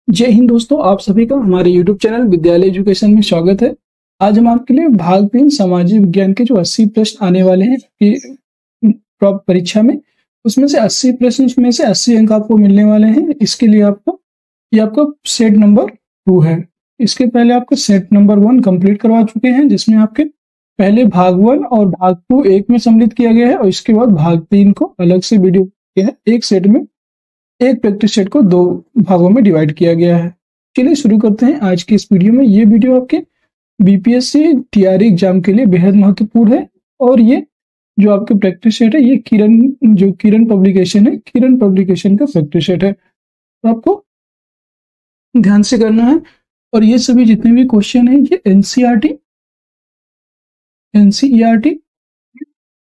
जय हिंद दोस्तों, आप सभी का हमारे YouTube चैनल विद्यालय एजुकेशन में स्वागत है। आज हम आपके लिए भाग 3 सामाजिक विज्ञान के जो 80 प्रश्न आने वाले हैं कि परीक्षा में, उसमें से 80 प्रश्न में से 80 अंक आपको मिलने वाले हैं। इसके लिए ये आपका सेट नंबर 2 है। इसके पहले आपको सेट नंबर 1 कंप्लीट करवा चुके हैं, जिसमें आपके पहले भाग 1 और भाग 2 एक में सम्मिलित किया गया है और इसके बाद भाग 3 को अलग से वीडियो किया है। एक सेट में एक प्रैक्टिस सेट को 2 भागों में डिवाइड किया गया है। चलिए शुरू करते हैं आज की इस वीडियो में। ये वीडियो आपके बीपीएससी टीआरई एग्जाम के लिए बेहद महत्वपूर्ण है और ये जो आपके प्रैक्टिस सेट है, ये किरण पब्लिकेशन है, किरण पब्लिकेशन का प्रैक्टिस सेट है, तो आपको ध्यान से करना है। और ये सभी जितने भी क्वेश्चन है, ये एनसीईआरटी,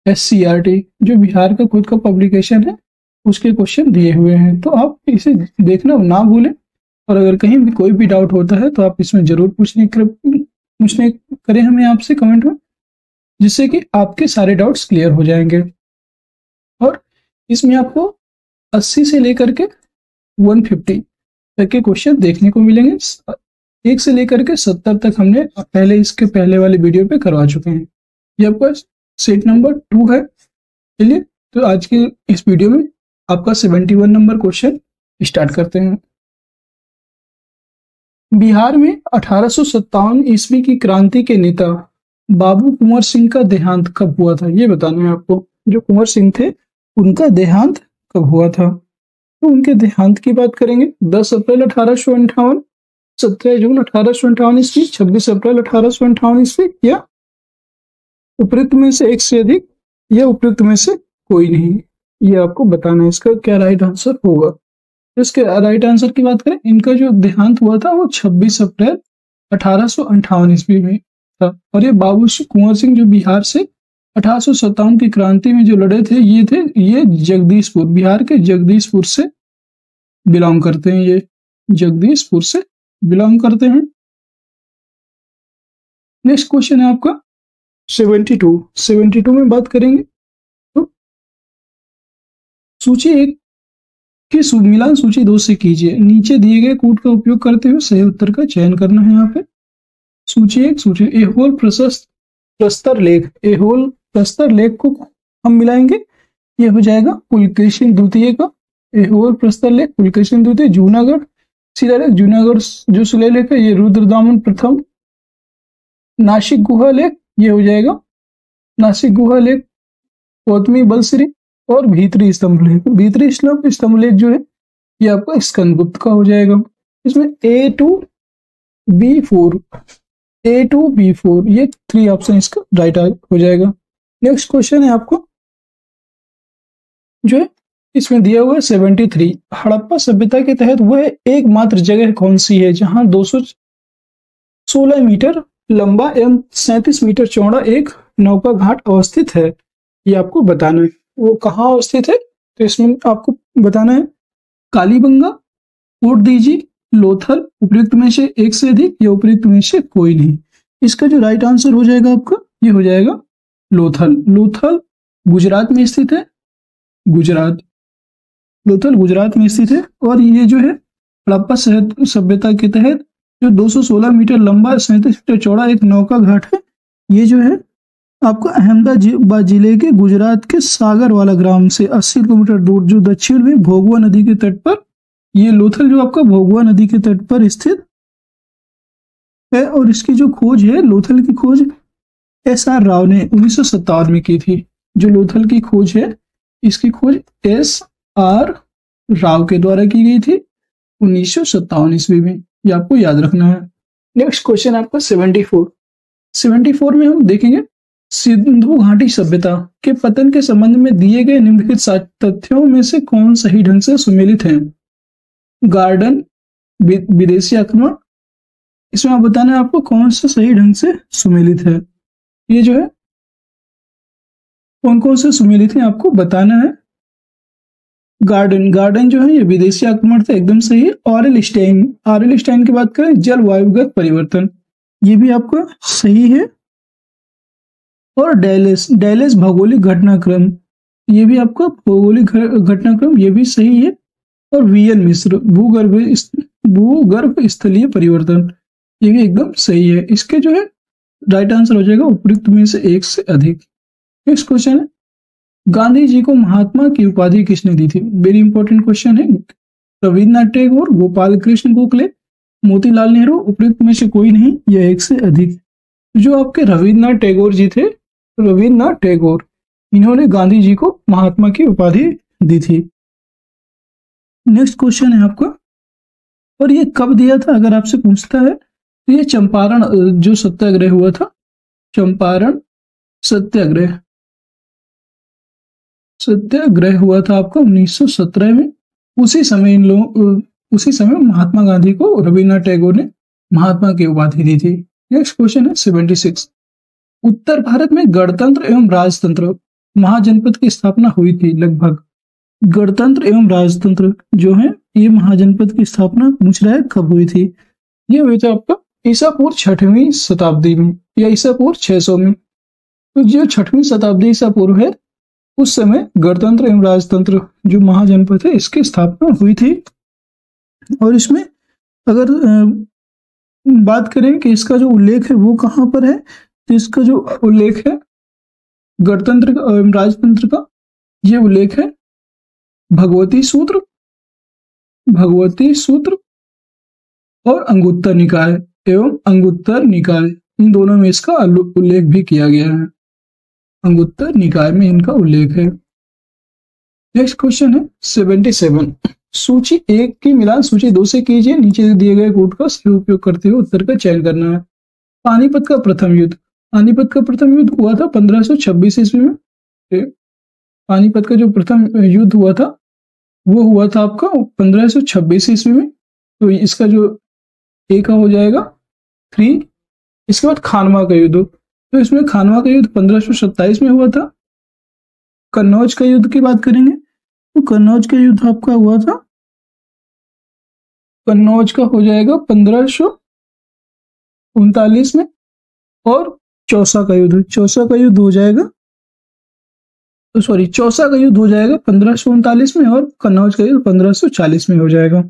एससीईआरटी जो बिहार का खुद का पब्लिकेशन है, उसके क्वेश्चन दिए हुए हैं। तो आप इसे देखना ना भूलें और अगर कहीं भी कोई भी डाउट होता है तो आप इसमें जरूर पूछने करें हमें आपसे कमेंट में, जिससे कि आपके सारे डाउट्स क्लियर हो जाएंगे। और इसमें आपको 80 से लेकर के 150 तक के क्वेश्चन देखने को मिलेंगे। 1 से लेकर के 70 तक हमने इसके पहले वाले वीडियो पे करवा चुके हैं। ये आपका सेट नंबर 2 है। चलिए तो आज के इस वीडियो में आपका 71 नंबर क्वेश्चन स्टार्ट करते हैं। बिहार में 1857 ईस्वी की क्रांति के नेता बाबू कुंवर सिंह का देहांत कब हुआ था, ये बताना है आपको। जो कुंवर सिंह थे, उनका देहांत कब हुआ था, तो उनके देहांत की बात करेंगे। 10 अप्रैल 1858, 17 जून 1858 ईस्वी, 26 अप्रैल 1858 ईस्वी, या उपयुक्त में से एक से अधिक, या उपयुक्त में से कोई नहीं, ये आपको बताना है। इसका क्या राइट आंसर होगा। इसके राइट आंसर की बात करें, इनका जो देहांत हुआ था वो 26 अप्रैल 1858 ईस्वी में था। और ये बाबू कुंवर सिंह जो बिहार से 1857 की क्रांति में जो लड़े थे, ये जगदीशपुर, बिहार के जगदीशपुर से बिलोंग करते हैं। ये जगदीशपुर से बिलोंग करते हैं। नेक्स्ट क्वेश्चन है आपका 72 में बात करेंगे। सूची 1 की मिलान सूची 2 से कीजिए। नीचे दिए गए कूट का उपयोग करते हुए सही उत्तर का चयन करना है। यहाँ पे सूची 1, एहोल प्रस्तर लेख, एहोल प्रस्तर लेख को हम मिलाएंगे, ये हो जाएगा पुलकेशिन द्वितीय का। एहोल प्रस्तर लेख, पुलकेशिन द्वितीय। जूनागढ़ शिलालेख, जूनागढ़ जो शिलालेख है, ये रुद्रदामन प्रथम। नासिक गुहा लेख, ये हो जाएगा नासिक गुहा लेख, गौतमी बलश्री। और भीतरी स्तंभ लेख, भीतरी स्तंभ लेख जो है, ये आपका स्कंदगुप्त का हो जाएगा। इसमें A to B4 ये 3 ऑप्शन इसका राइट हो जाएगा। नेक्स्ट क्वेश्चन है आपको जो है, इसमें दिया हुआ है 73। हड़प्पा सभ्यता के तहत वह एकमात्र जगह कौन सी है जहां 216 मीटर लंबा एवं 37 मीटर चौड़ा एक नौका घाट अवस्थित है, ये आपको बताना है। वो कहाँ अवस्थित है, तो इसमें आपको बताना है कालीबंगा, कोट दीजी, लोथल, उपयुक्त में से एक से अधिक, या उपयुक्त में से कोई नहीं। इसका जो राइट आंसर हो जाएगा आपका, ये हो जाएगा लोथल। लोथल गुजरात में स्थित है, लोथल गुजरात में स्थित है। और ये जो है हड़प्पा सभ्यता के तहत जो 216 मीटर लंबा 37 मीटर चौड़ा एक नौका घाट है, ये जो है आपको अहमदाबाद जिले के गुजरात के सागरवाला ग्राम से 80 किलोमीटर दूर, जो दक्षिण में भोगवा नदी के तट पर, ये लोथल जो आपका भोगवा नदी के तट पर स्थित है। और इसकी जो खोज है, लोथल की खोज SR राव ने 1957 में की थी। जो लोथल की खोज है, इसकी खोज SR राव के द्वारा की गई थी 1957 ईस्वी में, ये आपको याद रखना है। नेक्स्ट क्वेश्चन आपका 74 में हम देखेंगे सिंधु घाटी सभ्यता के पतन के संबंध में दिए गए निम्नलिखित तथ्यों में से कौन सही ढंग से सुमेलित हैं। गार्डन, विदेशी आक्रमण, इसमें आप बताना है आपको कौन सा सही ढंग से सुमेलित है। ये जो है कौन कौन से सुमेलित है आपको बताना है। गार्डन जो है, ये विदेशी आक्रमण था, एकदम सही है। ऑरेल स्टाइन की बात करें, जलवायुगत परिवर्तन, ये भी आपका सही है। और डेलेस भौगोलिक घटनाक्रम, ये भी आपका भौगोलिक घटनाक्रम, ये भी सही है। और VN मिश्र भूगर्भ भूगर्भ स्थलीय परिवर्तन, ये भी एकदम सही है। इसके जो है राइट आंसर हो जाएगा उपयुक्त में से एक से अधिक। नेक्स्ट क्वेश्चन है, गांधी जी को महात्मा की उपाधि किसने दी थी? वेरी इंपॉर्टेंट क्वेश्चन है। रविन्द्रनाथ टैगोर, गोपाल कृष्ण गोखले, मोतीलाल नेहरू, उपयुक्त में से कोई नहीं या एक से अधिक। जो आपके रविन्द्रनाथ टैगोर जी थे, रविन्द्रनाथ टैगोर, इन्होंने गांधी जी को महात्मा की उपाधि दी थी। नेक्स्ट क्वेश्चन है आपका, और ये कब दिया था अगर आपसे पूछता है तो ये चंपारण जो सत्याग्रह हुआ था, चंपारण सत्याग्रह हुआ था आपका 1917 में। उसी समय महात्मा गांधी को रविन्द्रनाथ टैगोर ने महात्मा की उपाधि दी थी। नेक्स्ट क्वेश्चन है 76, उत्तर भारत में गणतंत्र एवं राजतंत्र महाजनपद की स्थापना हुई थी लगभग। गणतंत्र एवं राजतंत्र जो है ये महाजनपद की स्थापना पूछ रहा है कब हुई थी? ये हुई थी आपका ईसा पूर्व 6वीं शताब्दी में या ईसा पूर्व 600 में। तो जो 6वीं शताब्दी ईसा पूर्व है उस समय गणतंत्र एवं राजतंत्र जो महाजनपद है इसकी स्थापना हुई थी। और इसमें अगर बात करें कि इसका जो उल्लेख है वो कहाँ पर है, तो इसका जो उल्लेख है गणतंत्र एवं राजतंत्र का, ये उल्लेख है भगवती सूत्र और अंगुत्तर निकाय एवं अंगुत्तर निकाय, इन दोनों में इसका उल्लेख भी किया गया है। अंगुत्तर निकाय में इनका उल्लेख है। नेक्स्ट क्वेश्चन है 77, सूची 1 की मिलान सूची 2 से कीजिए, नीचे दिए गए कोड का सही उपयोग करते हुए उत्तर का चयन करना है। पानीपत का प्रथम युद्ध हुआ था 1526 ईस्वी में। पानीपत का जो प्रथम युद्ध हुआ था वो हुआ था आपका 1526 ईस्वी में। तो इसका जो ए का हो जाएगा 3। इसके बाद खानवा का युद्ध, तो इसमें खानवा का युद्ध 1527 में हुआ था। कन्नौज का युद्ध की बात करेंगे तो कन्नौज का युद्ध आपका हुआ था, कन्नौज का हो जाएगा 1539 में। और चौसा का युद्ध हो जाएगा 1539 में और कन्नौज का युद्ध 1540 में हो जाएगा।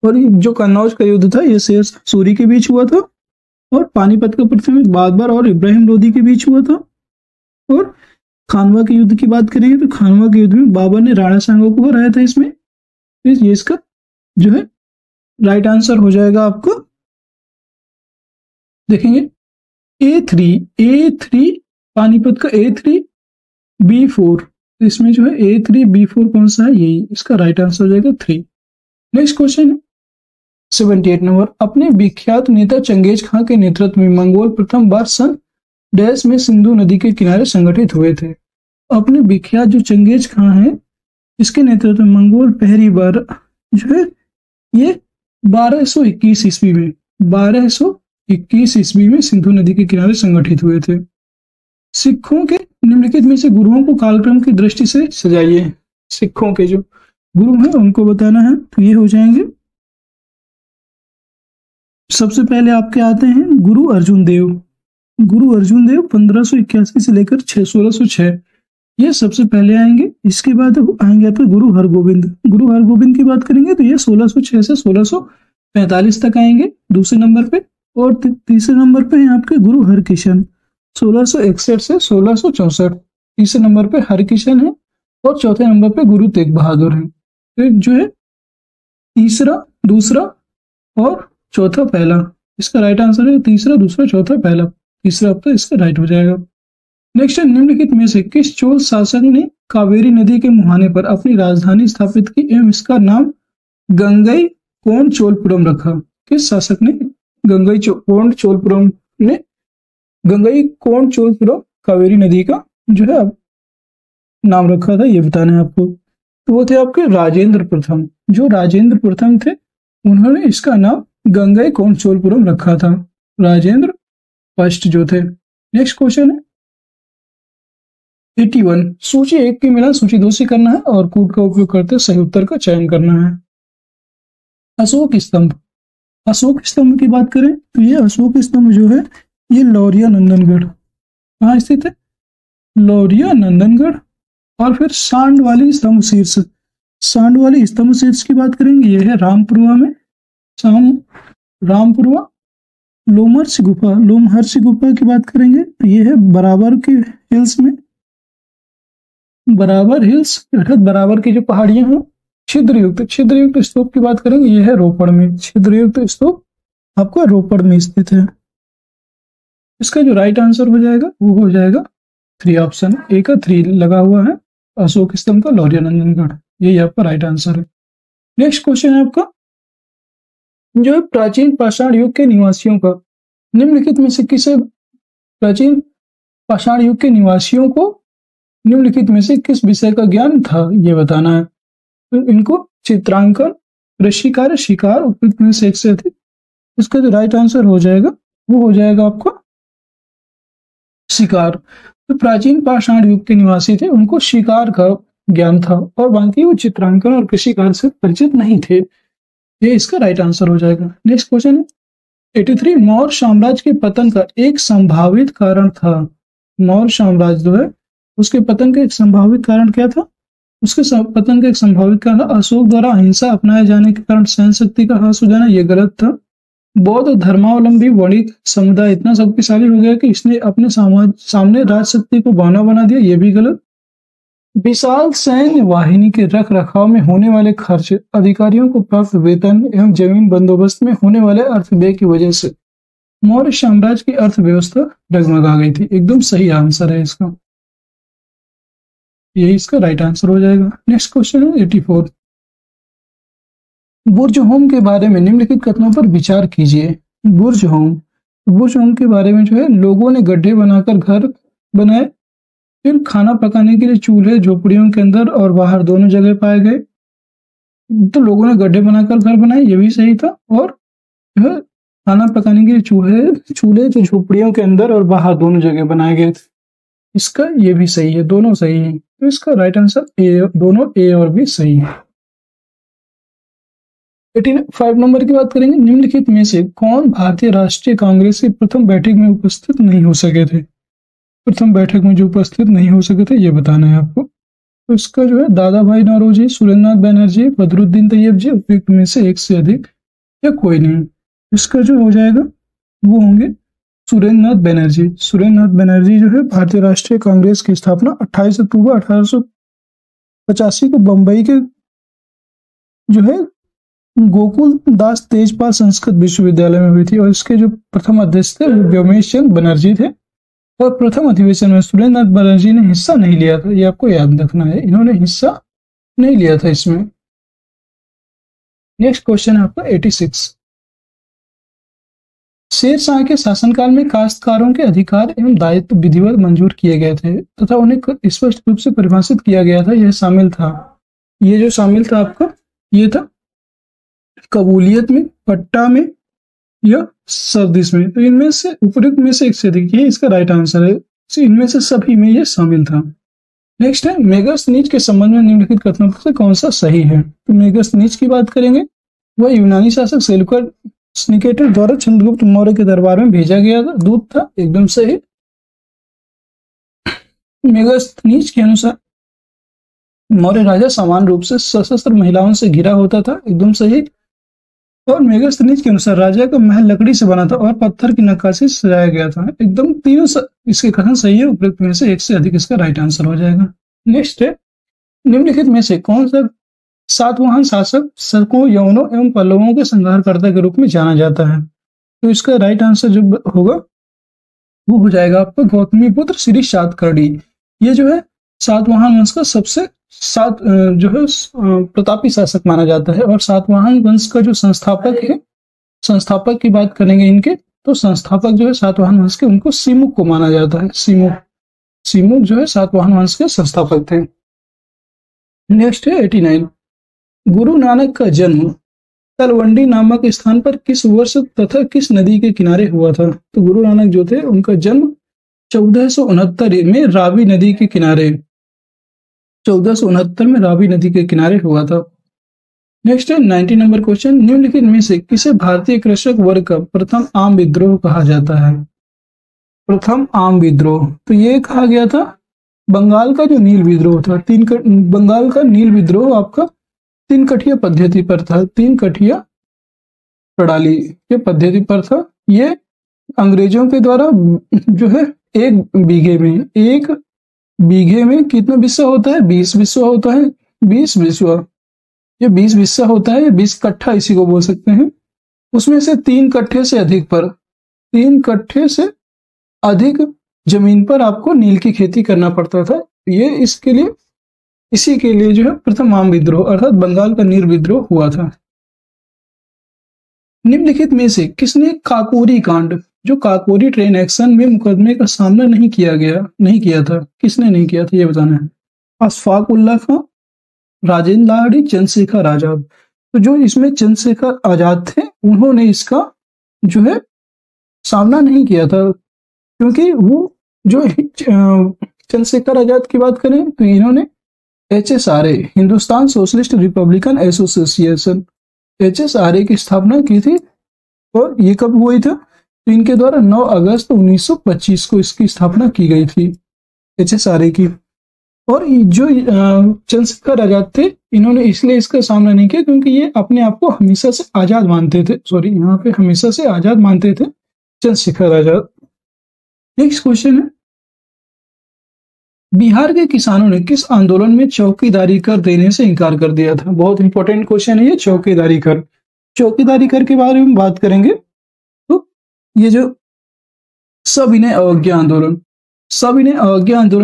और जो कन्नौज का युद्ध था ये शेर सूरी के बीच हुआ था। और पानीपत का प्रथम युद्ध बाबर और इब्राहिम लोदी के बीच हुआ था। और खानवा के युद्ध की बात करेंगे तो खानवा के युद्ध में बाबर ने राणा सांगा को हराया था। इसमें ये इसका जो है राइट आंसर हो जाएगा आपको, देखेंगे A3 पानीपत का A3 B4, इसमें जो है A3 B4 कौन सा है, यही इसका राइट आंसर हो जाएगा 3। नेक्स्ट क्वेश्चन है 78 नंबर, अपने विख्यात नेता चंगेज खां के नेतृत्व में मंगोल प्रथम बार सन डैश में सिंधु नदी के किनारे संगठित हुए थे। अपने विख्यात जो चंगेज खां है इसके नेतृत्व में मंगोल पहली बार जो है ये 1221 ईस्वी में सिंधु नदी के किनारे संगठित हुए थे। सिखों के निम्नलिखित में से गुरुओं को कालक्रम की दृष्टि से सजाइए। सिखों के जो गुरु हैं उनको बताना है, तो ये हो जाएंगे। सबसे पहले आपके आते हैं गुरु अर्जुन देव 1581 से लेकर 1606, ये सबसे पहले आएंगे। इसके बाद आएंगे आपके गुरु हरगोविंद की बात करेंगे तो ये 1606 से 1645 तक आएंगे दूसरे नंबर पे। और तीसरे नंबर पे हैं आपके गुरु हरकिशन 1661 से 1664, तीसरे नंबर पे हरकिशन है। और चौथे नंबर पे गुरु तेग बहादुर है। तो जो है तीसरा, दूसरा और चौथा पहला, इसका राइट आंसर है तीसरा, दूसरा, चौथा, पहला। तीसरा अब तो इसका राइट हो जाएगा। नेक्स्ट, निम्नलिखित में से किस चोल शासक ने कावेरी नदी के मुहाने पर अपनी राजधानी स्थापित की एवं इसका नाम गंगईकोंड चोलपुरम रखा? किस शासक ने गंगईकोंड चोलपुरम कावेरी नदी का जो है नाम रखा था, ये बताना है आपको। तो वो थे आपके राजेंद्र प्रथम। जो राजेंद्र प्रथम थे उन्होंने इसका नाम गंगईकोंड चोलपुरम रखा था, राजेंद्र फर्स्ट जो थे। नेक्स्ट क्वेश्चन है 81, सूची 1 की मिलान सूची 2 से करना है और कोड का उपयोग करते सही उत्तर का चयन करना है। अशोक स्तंभ की बात करें तो ये अशोक स्तंभ जो है ये लौरिया नंदनगढ़, कहाँ स्थित है? लौरिया नंदनगढ़। और फिर सांड वाली स्तंभ शीर्ष की बात करेंगे, ये है रामपुरवा में। शाम रामपुरवा। लोमहर्ष गुफा, लोमहर्ष गुफा की बात करेंगे तो ये है बराबर के हिल्स में, बराबर हिल्स अर्थात बराबर की जो पहाड़ियां हैं। छिद्रयुक्त स्तूप की बात करेंगे, ये है रोपड़ में। छिद्रयुक्त स्तूप आपका रोपड़ में स्थित है। इसका जो राइट आंसर हो जाएगा वो हो जाएगा 3, ऑप्शन ए का 3 लगा हुआ है, अशोक स्तंभ का लौरिया नंदनगढ़, यही आपका राइट आंसर है। नेक्स्ट क्वेश्चन है आपका, जो है प्राचीन पाषाण युग के निवासियों का निम्नलिखित में से किसे, प्राचीन पाषाण युग के निवासियों को निम्नलिखित में से किस विषय का ज्ञान था, ये बताना है। तो इनको चित्रांकन, कृषि कार्य, शिकार, उपयुक्त में से एक से अधिक। इसका जो राइट आंसर हो जाएगा वो हो जाएगा आपका शिकार। तो प्राचीन पाषाण युग के निवासी थे, उनको शिकार का ज्ञान था, और बाकी वो चित्रांकन और कृषि कार्य से परिचित नहीं थे। ये इसका राइट आंसर हो जाएगा। नेक्स्ट क्वेश्चन है 83, मौर्य साम्राज्य के पतन का एक संभावित कारण था। मौर्य साम्राज्य जो है उसके पतन का एक संभावित कारण क्या था? उसके पतन का एक संभावित कारण अशोक द्वारा अहिंसा अपनाए जाने के कारण सहन शक्ति का ह्रास हो जाना, ये गलत था। बौद्ध धर्मावलंबी वणिक समुदाय इतना शक्तिशाली हो गया कि इसने अपने सामने राजशक्ति को बहाना बना दिया, ये भी गलत। विशाल सैन्य वाहिनी के रख रखाव में होने वाले खर्च, अधिकारियों को प्राप्त वेतन एवं जमीन बंदोबस्त में होने वाले अर्थ व्यय की वजह से मौर्य साम्राज्य की अर्थव्यवस्था डगमगा गई थी। एकदम सही आंसर है इसका, यही इसका राइट आंसर हो जाएगा। नेक्स्ट क्वेश्चन है 84, बुर्ज होम के बारे में निम्नलिखित कथनों पर विचार कीजिए। बुर्ज होम के बारे में जो है, लोगों ने गड्ढे बनाकर घर बनाए, फिर खाना पकाने के लिए चूल्हे झोपड़ियों के अंदर और बाहर दोनों जगह पाए गए। तो लोगों ने गड्ढे बनाकर घर बनाए, ये भी सही था, और जो है खाना पकाने के लिए चूल्हे जो झोपड़ियों के अंदर और बाहर दोनों जगह बनाए गए थे, इसका ये भी सही है, दोनों सही है। तो इसका राइट आंसर ए, दोनों ए और बी सही है। 85 नंबर की बात करेंगे, निम्नलिखित में से कौन भारतीय राष्ट्रीय कांग्रेस की प्रथम बैठक में उपस्थित नहीं हो सके थे? प्रथम बैठक में जो उपस्थित नहीं हो सके थे, ये बताना है आपको। तो इसका जो है दादा भाई नौरोजी, सुरेंद्र नाथ बैनर्जी, बदरुद्दीन तैयब जी, उपयुक्त में से एक से अधिक या कोई नहीं। इसका जो हो जाएगा वो होंगे सुरेंद्र नाथ बैनर्जी। सुरेंद्र नाथ बैनर्जी जो है भारतीय राष्ट्रीय कांग्रेस की स्थापना 28 अक्टूबर 1885 को बंबई के जो है गोकुल दास तेजपाल संस्कृत विश्वविद्यालय में हुई थी, और इसके जो प्रथम अध्यक्ष थे वो व्योमेश चंद्र बनर्जी थे। और प्रथम अधिवेशन में सुरेंद्र नाथ बनर्जी ने हिस्सा नहीं लिया था, ये आपको याद रखना है, इन्होंने हिस्सा नहीं लिया था इसमें। नेक्स्ट क्वेश्चन है आपका 86, शेर शाह के शासनकाल में काश्तकारों के अधिकार एवं दायित्व विधिवत मंजूर किए गए थे तथा उन्हें स्पष्ट रूप से परिभाषित किया गया था। यह शामिल था, ये जो शामिल था आपका, ये था कबूलियत में, पट्टा में या सर्दिश में। तो इनमें से उपयुक्त में से एक से अधिक, ये इसका राइट आंसर है। इनमें से सभी में ये शामिल था। नेक्स्ट है मेगास्थनीज के संबंध में निम्नलिखित कथनों से कौन सा सही है? तो मेगास्थनीज की बात करेंगे, वह यूनानी शासक सेल्यूकस निकेटर द्वारा चंद्रगुप्त मौर्य के दरबार में भेजा गया था दूत था, एकदम सही। मेगास्थनीज के अनुसार मौर्य राजा समान रूप से सशस्त्र महिलाओं से घिरा होता था, एकदम सही। और मेगास्थनीज के अनुसार राजा का महल लकड़ी से बना था और पत्थर की नक्काशी से सजाया गया था, एकदम तीनों इसके कथन सही है, उपयुक्त में से एक से अधिक इसका राइट आंसर हो जाएगा। नेक्स्ट है निम्नलिखित में से कौन सा सातवाहन शासक शकों, यवनों एवं पल्लवों के संहारकर्ता के रूप में जाना जाता है? तो इसका राइट आंसर जो होगा वो हो जाएगा आपका गौतमीपुत्र श्री सातकर्णी। ये जो है सातवाहन वंश का सबसे जो है प्रतापी शासक माना जाता है। और सातवाहन वंश का जो संस्थापक है, संस्थापक की बात करेंगे इनके, तो संस्थापक जो है सातवाहन वंश के, उनको सीमुक को माना जाता है। सीमुक जो है सातवाहन वंश के संस्थापक थे। नेक्स्ट है 89, गुरु नानक का जन्म तलवंडी नामक स्थान पर किस वर्ष तथा किस नदी के किनारे हुआ था? तो गुरु नानक जो थे उनका जन्म 1469 में रावी नदी के किनारे, 1469 में रावी नदी के किनारे हुआ था। नेक्स्ट है 90 नंबर क्वेश्चन, निम्नलिखित में से किसे भारतीय कृषक वर्ग का प्रथम आम विद्रोह कहा जाता है? प्रथम आम विद्रोह, तो ये कहा गया था बंगाल का जो नील विद्रोह था। बंगाल का नील विद्रोह आपका 3 कठिया पद्धति पर था। 3 कठिया प्रणाली के पद्धति पर था। ये अंग्रेजों के द्वारा जो है एक बीघे में कितना बिस्सा होता है? 20 बिस्सा होता है। 20 बिस्सा, ये 20 बिस्सा होता है, 20 कट्ठा इसी को बोल सकते हैं। उसमें से 3 कट्ठे से अधिक जमीन पर आपको नील की खेती करना पड़ता था। ये इसी के लिए जो है प्रथम आम विद्रोह अर्थात बंगाल का नील विद्रोह हुआ था। निम्नलिखित में से किसने काकोरी कांड, जो काकोरी ट्रेन एक्शन में मुकदमे का सामना नहीं किया था, किसने नहीं किया था ये बताना है। अशफाक उल्लाह खां, राजेंद्र लाहिड़ी, चंद्रशेखर आजाद। तो जो इसमें चंद्रशेखर आजाद थे उन्होंने इसका जो है सामना नहीं किया था, क्योंकि वो जो चंद्रशेखर आजाद की बात करें तो इन्होंने HSRA Hindustan socialist Republican association HSRA की स्थापना की थी। और ये कब हुई था? तो इनके द्वारा 9 अगस्त 1925 को इसकी स्थापना की गई थी HSRA की। और जो चंद्रशेखर आजाद थे इन्होंने इसलिए इसका सामना नहीं किया क्योंकि ये अपने आप को हमेशा से आजाद मानते थे। हमेशा से आजाद मानते थे चंद्रशेखर आजाद। नेक्स्ट क्वेश्चन है, बिहार के किसानों ने किस आंदोलन में चौकीदारी कर देने से इनकार कर दिया था? बहुत इंपॉर्टेंट क्वेश्चन है ये, चौकीदारी कर के बारे में बात करेंगे। तो ये जो सविनय अवज्ञा आंदोलन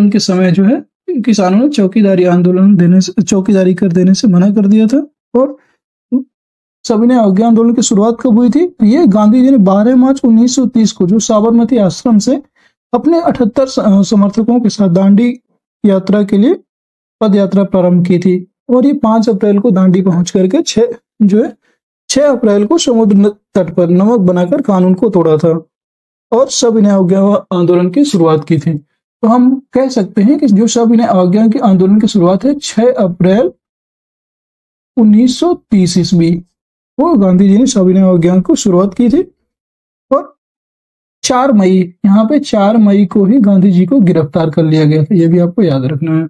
के समय जो है किसानों ने चौकीदारी कर देने से मना कर दिया था। और सविनय अवज्ञा आंदोलन की शुरुआत कब हुई थी? ये गांधी जी ने 12 मार्च 1930 को जो साबरमती आश्रम से अपने 78 समर्थकों के साथ दांडी यात्रा के लिए पद यात्रा प्रारंभ की थी। और ये 5 अप्रैल को दांडी पहुंच करके 6 अप्रैल को समुद्र तट पर नमक बनाकर कानून को तोड़ा था और सविनय अवज्ञा आंदोलन की शुरुआत की थी। तो हम कह सकते हैं कि जो सविनय अवज्ञा के आंदोलन की शुरुआत है 6 अप्रैल 1930 ईस्वी वो गांधी जी ने सविनय अवज्ञा को शुरुआत की थी। और 4 मई को ही गांधी जी को गिरफ्तार कर लिया गया था, यह भी आपको याद रखना है।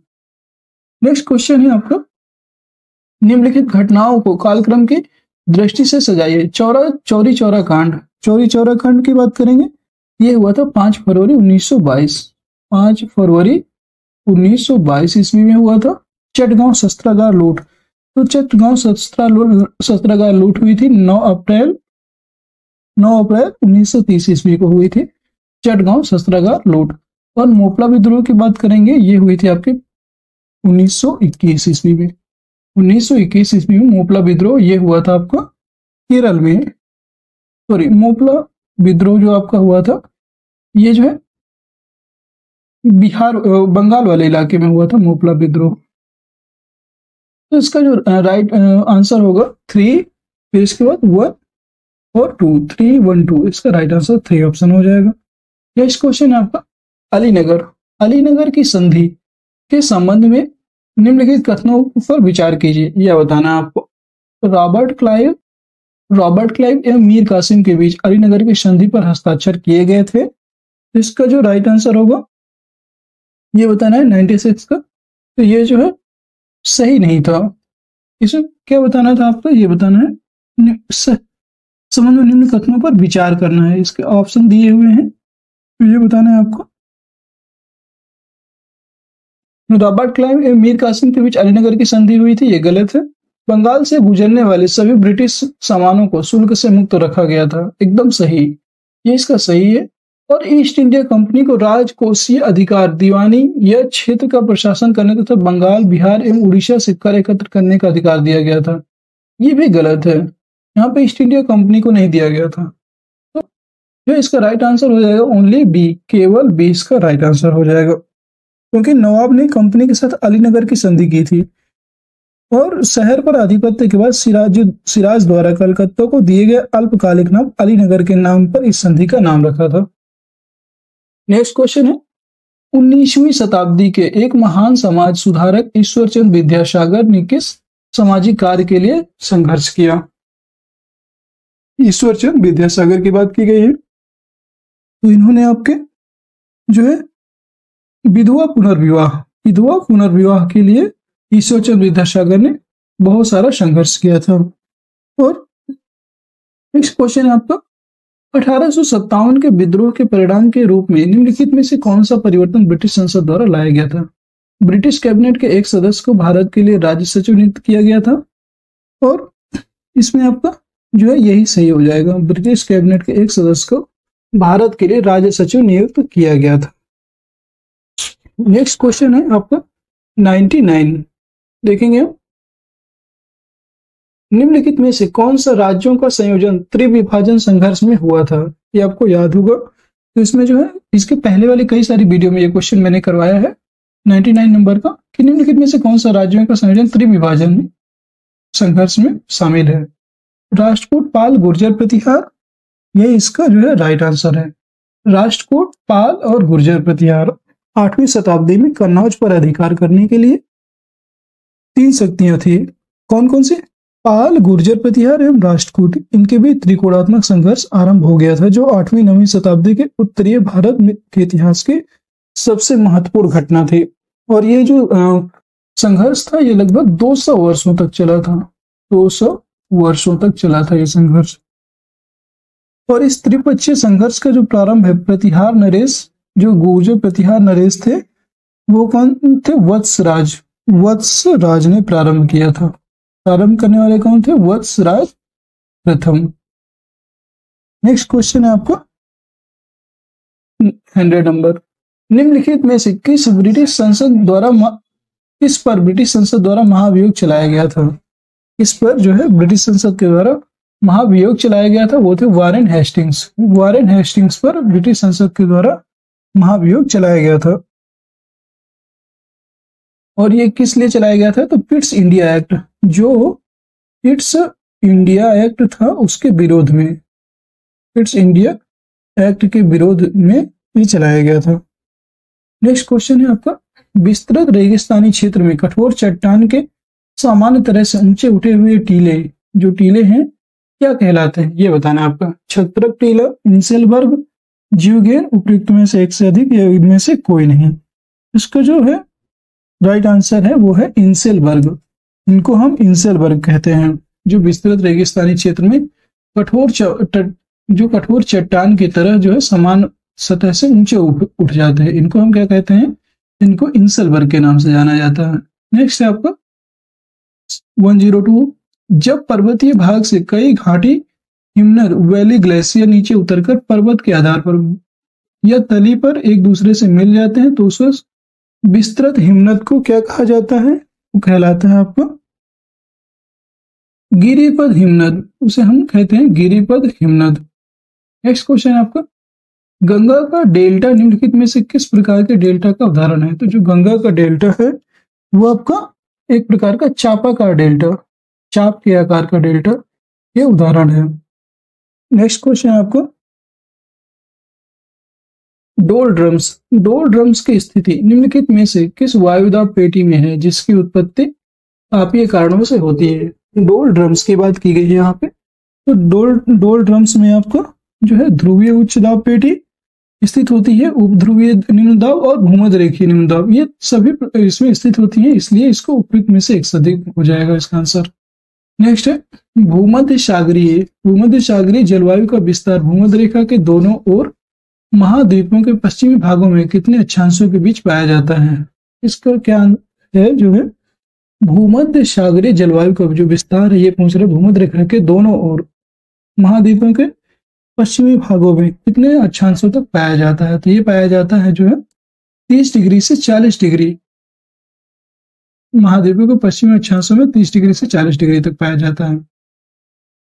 नेक्स्ट क्वेश्चन है आपका, निम्नलिखित घटनाओं को कालक्रम की दृष्टि से सजाइए। चौरी चौरा कांड की बात करेंगे। ये हुआ था 5 फरवरी 1922 ईस्वी में हुआ था। चटगांव शस्त्रागार लूट, तो चटगांव शस्त्रागार लूट हुई थी 9 अप्रैल 1930 ईस्वी को हुई थी चटगांव शस्त्रागार लूट। और मोपला विद्रोह की बात करेंगे, ये हुई थी आपके 1921 ईस्वी में। 1921 ईस्वी में मोपला विद्रोह ये हुआ था आपका केरल में। मोपला विद्रोह जो आपका हुआ था ये जो है बंगाल वाले इलाके में हुआ था मोपला विद्रोह। तो इसका जो राइट आंसर होगा 3, फिर इसके बाद 1 और 2, 3, 1, 2, इसका राइट आंसर 3 ऑप्शन हो जाएगा। नेक्स्ट क्वेश्चन है आपका, अलीनगर की संधि के संबंध में निम्नलिखित कथनों पर विचार कीजिए, यह बताना है आपको। रॉबर्ट क्लाइव एवं मीर कासिम के बीच अलीनगर की संधि पर हस्ताक्षर किए गए थे। इसका जो राइट आंसर होगा ये बताना है 96 का। तो ये जो है सही नहीं था। इसे क्या बताना था आपको? ये बताना है संबंध में निम्न कथनों पर विचार करना है। इसके ऑप्शन दिए हुए हैं, तो ये बताना है आपको। रॉबर्ट क्लाइव एवं मीर कासिम के बीच अलीनगर की संधि हुई थी, ये गलत है। बंगाल से गुजरने वाले सभी ब्रिटिश सामानों को शुल्क से मुक्त रखा गया था, एकदम सही, ये इसका सही है। और ईस्ट इंडिया कंपनी को राजकोषीय अधिकार, दीवानी या क्षेत्र का प्रशासन करने तथा बंगाल, बिहार एवं उड़ीसा से कर एकत्र करने का अधिकार दिया गया था, ये भी गलत है। यहाँ पे ईस्ट इंडिया कंपनी को नहीं दिया गया था। तो जो इसका राइट आंसर हो जाएगा ओनली बी, केवल बी इसका राइट आंसर हो जाएगा, क्योंकि नवाब ने कंपनी के साथ अलीनगर की संधि की थी और शहर पर आधिपत्य के बाद सिराज द्वारा कलकत्ता को दिए गए अल्पकालिक नाम अलीनगर के नाम पर इस संधि का नाम रखा था। नेक्स्ट क्वेश्चन है, 19वीं शताब्दी के एक महान समाज सुधारक ईश्वरचंद विद्यासागर ने किस सामाजिक कार्य के लिए संघर्ष किया? ईश्वरचंद विद्यासागर की बात की गई है, तो इन्होंने आपके जो है विधवा पुनर्विवाह के लिए ईश्वरचंद विद्यासागर ने बहुत सारा संघर्ष किया था। और नेक्स्ट क्वेश्चन है आपका 1857 के विद्रोह के परिणाम के रूप में निम्नलिखित में से कौन सा परिवर्तन ब्रिटिश संसद द्वारा लाया गया था? ब्रिटिश कैबिनेट के एक सदस्य को भारत के लिए राज्य सचिव नियुक्त किया गया था, और इसमें आपका जो है यही सही हो जाएगा। ब्रिटिश कैबिनेट के एक सदस्य को भारत के लिए राज्य सचिव नियुक्त किया गया था। नेक्स्ट क्वेश्चन है आपका 99, देखेंगे निम्नलिखित में से कौन सा राज्यों का संयोजन त्रिविभाजन संघर्ष में हुआ था? ये आपको याद होगा, तो इसमें जो है इसके पहले वाली कई सारी वीडियो में ये क्वेश्चन मैंने करवाया है 99 नंबर का, कि निम्नलिखित में से कौन सा राज्यों का संयोजन त्रिविभाजन संघर्ष में शामिल है? राष्ट्रकूट, पाल, गुर्जर प्रतिहार, ये इसका जो है राइट आंसर है। राष्ट्रकूट, पाल और गुर्जर प्रतिहार 8वीं शताब्दी में कन्नौज पर अधिकार करने के लिए 3 शक्तियां थी। कौन कौन सी? पाल, गुर्जर प्रतिहार एवं राष्ट्रकूट। इनके बीच त्रिकोणात्मक संघर्ष आरंभ हो गया था, जो 8वीं-9वीं शताब्दी के उत्तरीय भारत के इतिहास की सबसे महत्वपूर्ण घटना थी। और ये जो संघर्ष था ये लगभग 200 वर्षों तक चला था। 200 वर्षों तक चला था ये संघर्ष। और इस त्रिपक्षीय संघर्ष का जो प्रारंभ है, प्रतिहार नरेश, जो गुर्जर प्रतिहार नरेश थे, वो कौन थे? वत्सराज। वत्सराज ने प्रारंभ किया था। प्रारंभ करने वाले कौन थे? वत्सराज प्रथम। नेक्स्ट क्वेश्चन है आपका 100 नंबर, निम्नलिखित में से किस पर ब्रिटिश संसद द्वारा महाभियोग चलाया गया था? इस पर जो है ब्रिटिश संसद के द्वारा महाभियोग चलाया गया था, वो थे वारेन हेस्टिंग्स। वारेन हेस्टिंग्स पर ब्रिटिश संसद के द्वारा महाभियोग चलाया गया था। और ये किस लिए चलाया गया था? तो पिट्स इंडिया एक्ट, जो पिट्स इंडिया एक्ट था उसके विरोध में, पिट्स इंडिया एक्ट के विरोध में ये चलाया गया था। नेक्स्ट क्वेश्चन है आपका, विस्तृत रेगिस्तानी क्षेत्र में कठोर चट्टान के सामान्य तरह से ऊंचे उठे हुए टीले, जो टीले हैं क्या कहलाते हैं? ये बताना है आपका। छत्रक टीला, इंसेलबर्ग, ज्यूगेर, उपयुक्त में से एक से अधिक या इनमें से कोई नहीं। इसका जो है राइट आंसर है वो है इंसेलबर्ग। इनको हम इंसेलबर्ग कहते हैं, जो विस्तृत रेगिस्तानी क्षेत्र में कठोर चट्टान की तरह जो है समान सतह से ऊंचे उठ जाते हैं। इनको हम क्या कहते हैं? इनको इंसेलबर्ग के नाम से जाना जाता है। नेक्स्ट है आपका 102, जब पर्वतीय भाग से कई घाटी हिमनद वैली ग्लेशियर नीचे उतरकर पर्वत के आधार पर या तली पर एक दूसरे से मिल जाते हैं, तो उस विस्तृत हिमनद को क्या कहा जाता है? वो कहलाता है आपका गिरिपद हिमनद, उसे हम कहते हैं गिरिपद हिमनद। नेक्स्ट क्वेश्चन है आपका, गंगा का डेल्टा निम्नलिखित में से किस प्रकार के डेल्टा का उदाहरण है? तो जो गंगा का डेल्टा है वो आपका एक प्रकार का चापाकार डेल्टा, चाप के आकार का डेल्टा, ये उदाहरण है। नेक्स्ट क्वेश्चन है आपका डोलड्रम्स। डोलड्रम्स की स्थिति निम्नलिखित में से किस वायुदाब पेटी में है जिसकी उत्पत्ति तापीय कारणों से होती है? डोलड्रम्स की बात की गई है यहाँ पे। तो डोलड्रम्स में आपका जो है ध्रुवीय उच्च दाब पेटी स्थित होती है, उपध्रुवीय निम्न दाब और भूमध्य रेखीय निम्न दाब, ये सभी इसमें स्थित होती है, इसलिए इसको उपयुक्त में से एक से अधिक हो जाएगा इसका आंसर। नेक्स्ट है भूमध्य सागरीय। भूमध्य सागरीय जलवायु का विस्तार भूमध्य रेखा के दोनों ओर महाद्वीपों के पश्चिमी भागों में कितने अक्षांशों के बीच पाया जाता है? इसका क्या है? जो है भूमध्य सागरीय जलवायु का जो विस्तार है, ये पूछ रहे भूमध्य रेखा के दोनों ओर महाद्वीपों के पश्चिमी भागों में कितने अक्षांशों तक पाया जाता है? तो ये पाया जाता है जो है 30 डिग्री से 40 डिग्री, महाद्वीपों के पश्चिमी अक्षांशों में 30 डिग्री से 40 डिग्री तक पाया जाता है।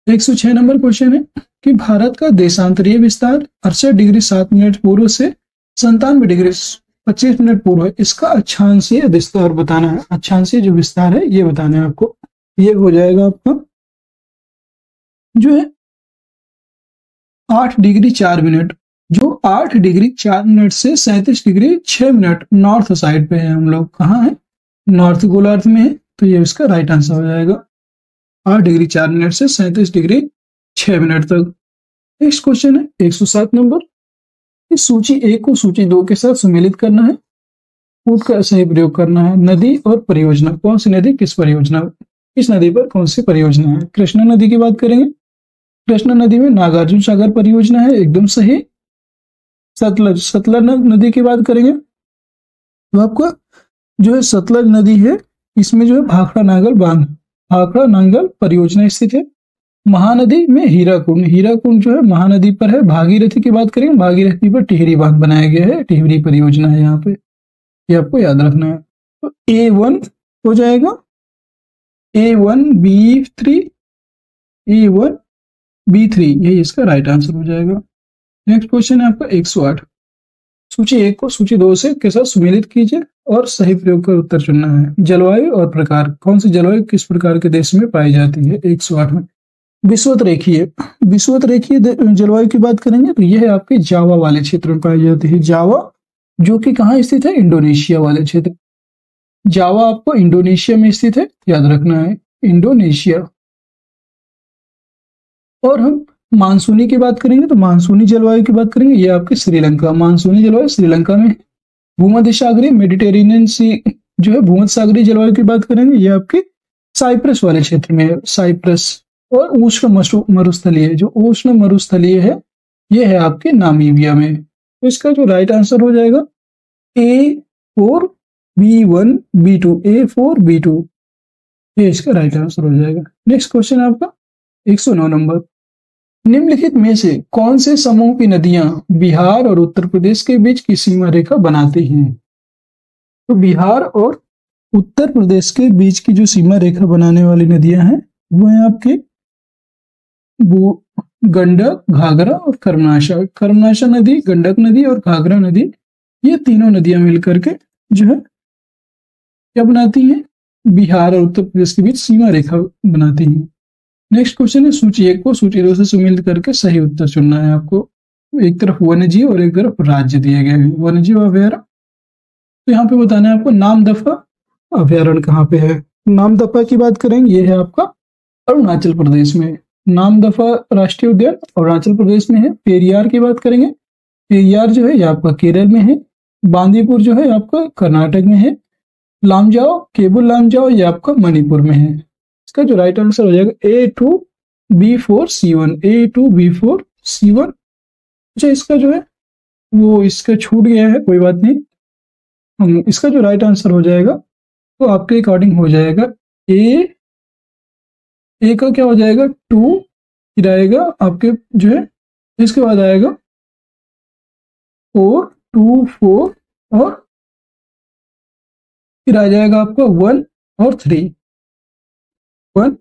106 नंबर क्वेश्चन है कि भारत का देशांतरीय विस्तार 68 डिग्री 7 मिनट पूर्व से 97 डिग्री 25 मिनट पूर्व है, इसका अक्षांशीय विस्तार बताना है। अक्षांशीय जो विस्तार है ये बताना है आपको। ये हो जाएगा आपका जो है 8 डिग्री 4 मिनट, जो 8 डिग्री 4 मिनट से 37 डिग्री 6 मिनट नॉर्थ साइड पे है। हम लोग कहाँ है? नॉर्थ गोलार्ध में है, तो ये इसका राइट आंसर हो जाएगा 8 डिग्री 4 मिनट से 37 डिग्री 6 मिनट तक। नेक्स्ट क्वेश्चन है 107 नंबर, इस सूची 1 को सूची 2 के साथ सम्मिलित करना है, कूट का सही प्रयोग करना है। नदी और परियोजना, कौन सी नदी किस परियोजना, किस नदी पर कौन सी परियोजना है? कृष्णा नदी की बात करेंगे। कृष्णा नदी में नागार्जुन सागर परियोजना है, एकदम सही। सतलज नदी की बात करेंगे तो आपका जो है सतलज नदी है, इसमें जो है भाखड़ा नांगल परियोजना स्थित है। महानदी में हीराकुंड जो है महानदी पर है। भागीरथी की बात करें, भागीरथी पर टिहरी बांध बनाया गया है, टिहरी परियोजना है यहाँ पे, ये आपको याद रखना है। तो A1 हो जाएगा, A1B3 यही इसका राइट आंसर हो जाएगा। नेक्स्ट क्वेश्चन है आपका 108। सूची 1 को सूची 2 से के साथ सुमेलित कीजिए और सही प्रयोग कर उत्तर चुनना है। जलवायु और प्रकार, कौन सी जलवायु किस प्रकार के देश में पाई जाती है 108 में। विषुवत रेखीय जलवायु की बात करेंगे तो यह है आपके जावा वाले क्षेत्र में पाई जाती है। जावा जो कि कहाँ स्थित है, इंडोनेशिया वाले क्षेत्र। जावा आपको इंडोनेशिया में स्थित है, याद रखना है, इंडोनेशिया। और हम मानसूनी की बात करेंगे तो मानसूनी जलवायु की बात करेंगे, ये आपके श्रीलंका, मानसूनी जलवायु श्रीलंका में है। भूमध्य सागरीय मेडिटेरेनियन सी जो है भूमध्य सागरीय जलवायु की बात करेंगे, ये आपके साइप्रस वाले क्षेत्र में है, साइप्रस। और उष्ण मरुस्थलीय, जो उष्ण मरुस्थलीय है ये है आपके नामीबिया में। तो इसका जो राइट आंसर हो जाएगा A4B1B2, ये इसका राइट आंसर हो जाएगा। नेक्स्ट क्वेश्चन आपका 109 नंबर। निम्नलिखित में से कौन से समूह की नदियां बिहार और उत्तर प्रदेश के बीच की सीमा रेखा बनाती हैं। तो बिहार और उत्तर प्रदेश के बीच की जो सीमा रेखा बनाने वाली नदियां हैं वो है आपके गंडक, घाघरा और कर्मनाशा नदी, गंडक नदी और घाघरा नदी, ये तीनों नदियां मिलकर के जो है क्या बनाती हैं, बिहार और उत्तर प्रदेश के बीच सीमा रेखा बनाती हैं। नेक्स्ट क्वेश्चन है सूची 1 को सूची 2 से सुमेलित करके सही उत्तर चुनना है आपको। एक तरफ वन्यजीव और एक तरफ राज्य दिए गए हैं। वन्यजीव अभ्यारण्य, तो यहाँ पे बताना है आपको नामदफा अभ्यारण्य कहाँ पे है। नामदफा की बात करेंगे, ये है आपका अरुणाचल प्रदेश में। नामदफा राष्ट्रीय उद्यान अरुणाचल प्रदेश में है। पेरियार की बात करेंगे, पेरियार जो है ये आपका केरल में है। बांदीपुर जो है आपका कर्नाटक में है। लामजाओ, केबुल लामजाओ, ये आपका मणिपुर में है। इसका जो राइट आंसर हो जाएगा A2B4C1, A2B4C1। अच्छा, इसका जो है वो इसका छूट गया है, कोई बात नहीं। इसका जो राइट आंसर हो जाएगा तो आपके अकॉर्डिंग हो जाएगा ए का क्या हो जाएगा 2, फिर आएगा आपके जो है इसके बाद आएगा 4, 2, 4 और फिर आ जाएगा आपका 1 और 3, 1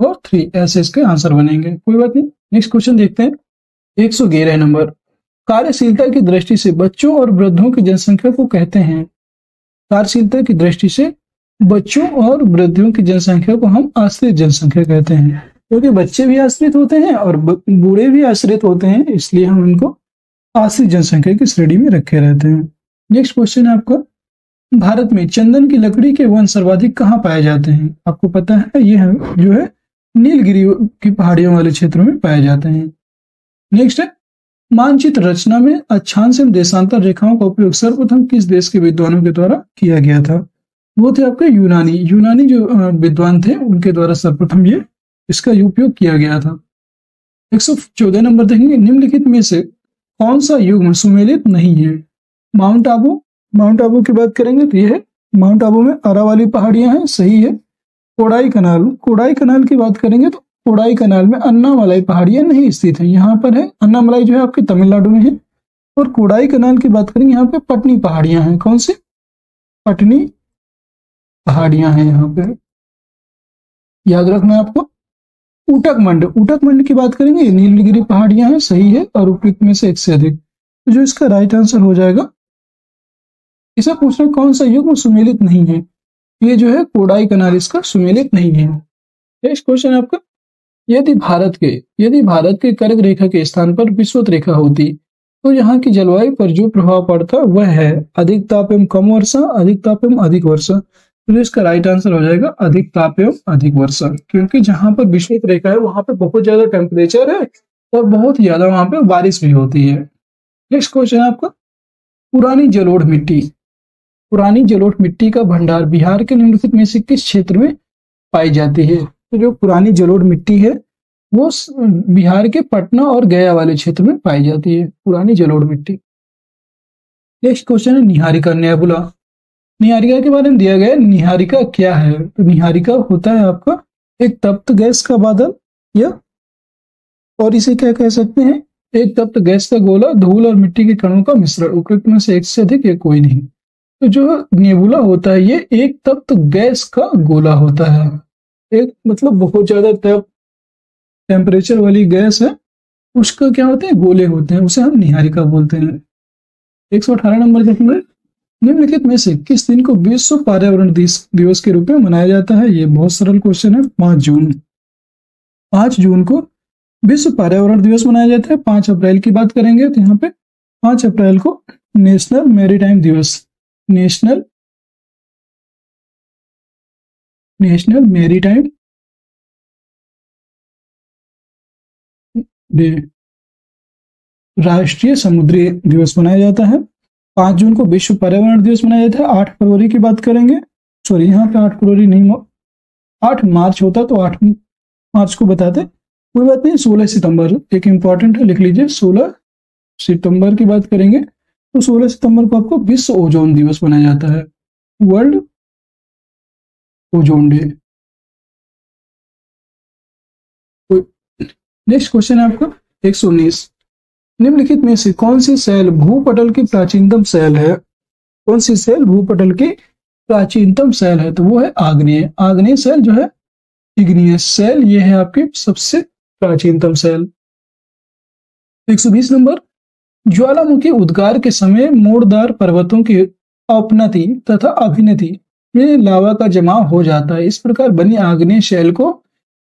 और 3, ऐसे इसके आंसर बनेंगे, कोई बात नहीं। नेक्स्ट क्वेश्चन देखते हैं 111 नंबर। कार्यशीलता की दृष्टि से बच्चों और वृद्धों की जनसंख्या को कहते हैं। कार्यशीलता की दृष्टि से बच्चों और वृद्धों की जनसंख्या को हम आश्रित जनसंख्या कहते हैं, क्योंकि बच्चे भी आश्रित होते हैं और बूढ़े भी आश्रित होते हैं, इसलिए हम उनको आश्रित जनसंख्या की श्रेणी में रखे रहते हैं। नेक्स्ट क्वेश्चन है आपका, भारत में चंदन की लकड़ी के वन सर्वाधिक कहाँ पाए जाते हैं। आपको पता है ये जो है नीलगिरी की पहाड़ियों वाले क्षेत्रों में पाए जाते हैं। नेक्स्ट है, मानचित्र रचना में अक्षांश एवं देशांतर रेखाओं का उपयोग सर्वप्रथम किस देश के विद्वानों के द्वारा किया गया था। वो थे आपके यूनानी जो विद्वान थे उनके द्वारा सर्वप्रथम ये इसका उपयोग किया गया था। 114 नंबर देखेंगे, निम्नलिखित में से कौन सा युग्म सुमेलित नहीं है। माउंट आबू की बात करेंगे तो ये है माउंट आबू में अरावली पहाड़ियां हैं, सही है। कोडाई कनाल की बात करेंगे तो कोडाई कनाल में अन्नामलाई पहाड़ियां नहीं स्थित है, यहाँ पर है। अन्नामलाई जो है आपके तमिलनाडु में है। और कोडाई कनाल की बात करेंगे यहाँ पे पटनी पहाड़ियां हैं, कौन सी पटनी पहाड़ियां हैं यहाँ पे, याद रखना है आपको। ऊटक मंड की बात करेंगे नीलगिरी पहाड़ियां हैं, सही है। और उपयुक्त में से एक से अधिक, तो जो इसका राइट आंसर हो जाएगा, इसे पूछना कौन सा युग्म सुमेलित नहीं है, ये जो है कोडाई कनाल इसका सुमेलित नहीं है। नेक्स्ट क्वेश्चन आपका, यदि भारत के कर्क रेखा के स्थान पर विषुवत रेखा होती तो यहाँ की जलवायु पर जो प्रभाव पड़ता वह है अधिक ताप एवं कम वर्षा, अधिक ताप एवं अधिक वर्षा। तो इसका राइट आंसर हो जाएगा अधिक ताप एवं अधिक वर्षा, क्योंकि जहां पर विषुवत रेखा है वहां पे बहुत ज्यादा टेम्परेचर है और बहुत ज्यादा वहां पे बारिश भी होती है। नेक्स्ट क्वेश्चन है आपका, पुरानी जलोढ़ मिट्टी का भंडार बिहार के निम्नलिखित में से किस क्षेत्र में पाई जाती है। तो जो पुरानी जलोढ़ मिट्टी है वो बिहार के पटना और गया वाले क्षेत्र में पाई जाती है, पुरानी जलोढ़ मिट्टी। नेक्स्ट क्वेश्चन है निहारिका नेबुला। निहारिका के बारे में दिया गया है, निहारिका क्या है? तो निहारिका होता है आपका एक तप्त गैस का बादल, या और इसे क्या कह सकते हैं, एक तप्त गैस का गोला, धूल और मिट्टी के कणों का मिश्रण, उपयुक्त में से एक से अधिक या कोई नहीं। तो जो नेबुला होता है ये एक तप्त गैस का गोला होता है, एक मतलब बहुत ज्यादा टेम्परेचर वाली गैस है, उसका क्या होते हैं, गोले होते हैं, उसे हम निहारिका बोलते हैं। 118 नंबर देखेंगे, निम्नलिखित में से किस दिन को विश्व पर्यावरण दिवस के रूप में मनाया जाता है? ये बहुत सरल क्वेश्चन है, 5 जून। 5 जून को विश्व पर्यावरण दिवस मनाया जाता है। 5 अप्रैल की बात करेंगे तो यहाँ पे 5 अप्रैल को नेशनल मैरीटाइम दिवस, नेशनल मैरीटाइम डे, राष्ट्रीय समुद्री दिवस मनाया जाता है। 5 जून को विश्व पर्यावरण दिवस मनाया जाता है। 8 फरवरी की बात करेंगे, सॉरी यहाँ पे 8 फरवरी नहीं, 8 मार्च होता तो 8 मार्च को बताते, कोई बात नहीं। 16 सितंबर एक इंपॉर्टेंट है, लिख लीजिए। 16 सितंबर की बात करेंगे तो 16 सितंबर को आपको विश्व ओजोन दिवस मनाया जाता है, world ozone day. Next question है आपका 119, निम्नलिखित में से कौन सी सेल भूपटल की प्राचीनतम सेल है? कौन सी सेल भूपटल की प्राचीनतम सेल है? तो वो है आग्नेय। आग्नेय सेल जो है, इग्नियस सेल, ये है आपकी सबसे प्राचीनतम सेल। 120 नंबर, ज्वालामुखी उद्गार के समय मोड़दार पर्वतों की अपनति तथा अभिनति में लावा का जमाव हो जाता है, इस प्रकार बनी आग्नेय सेल को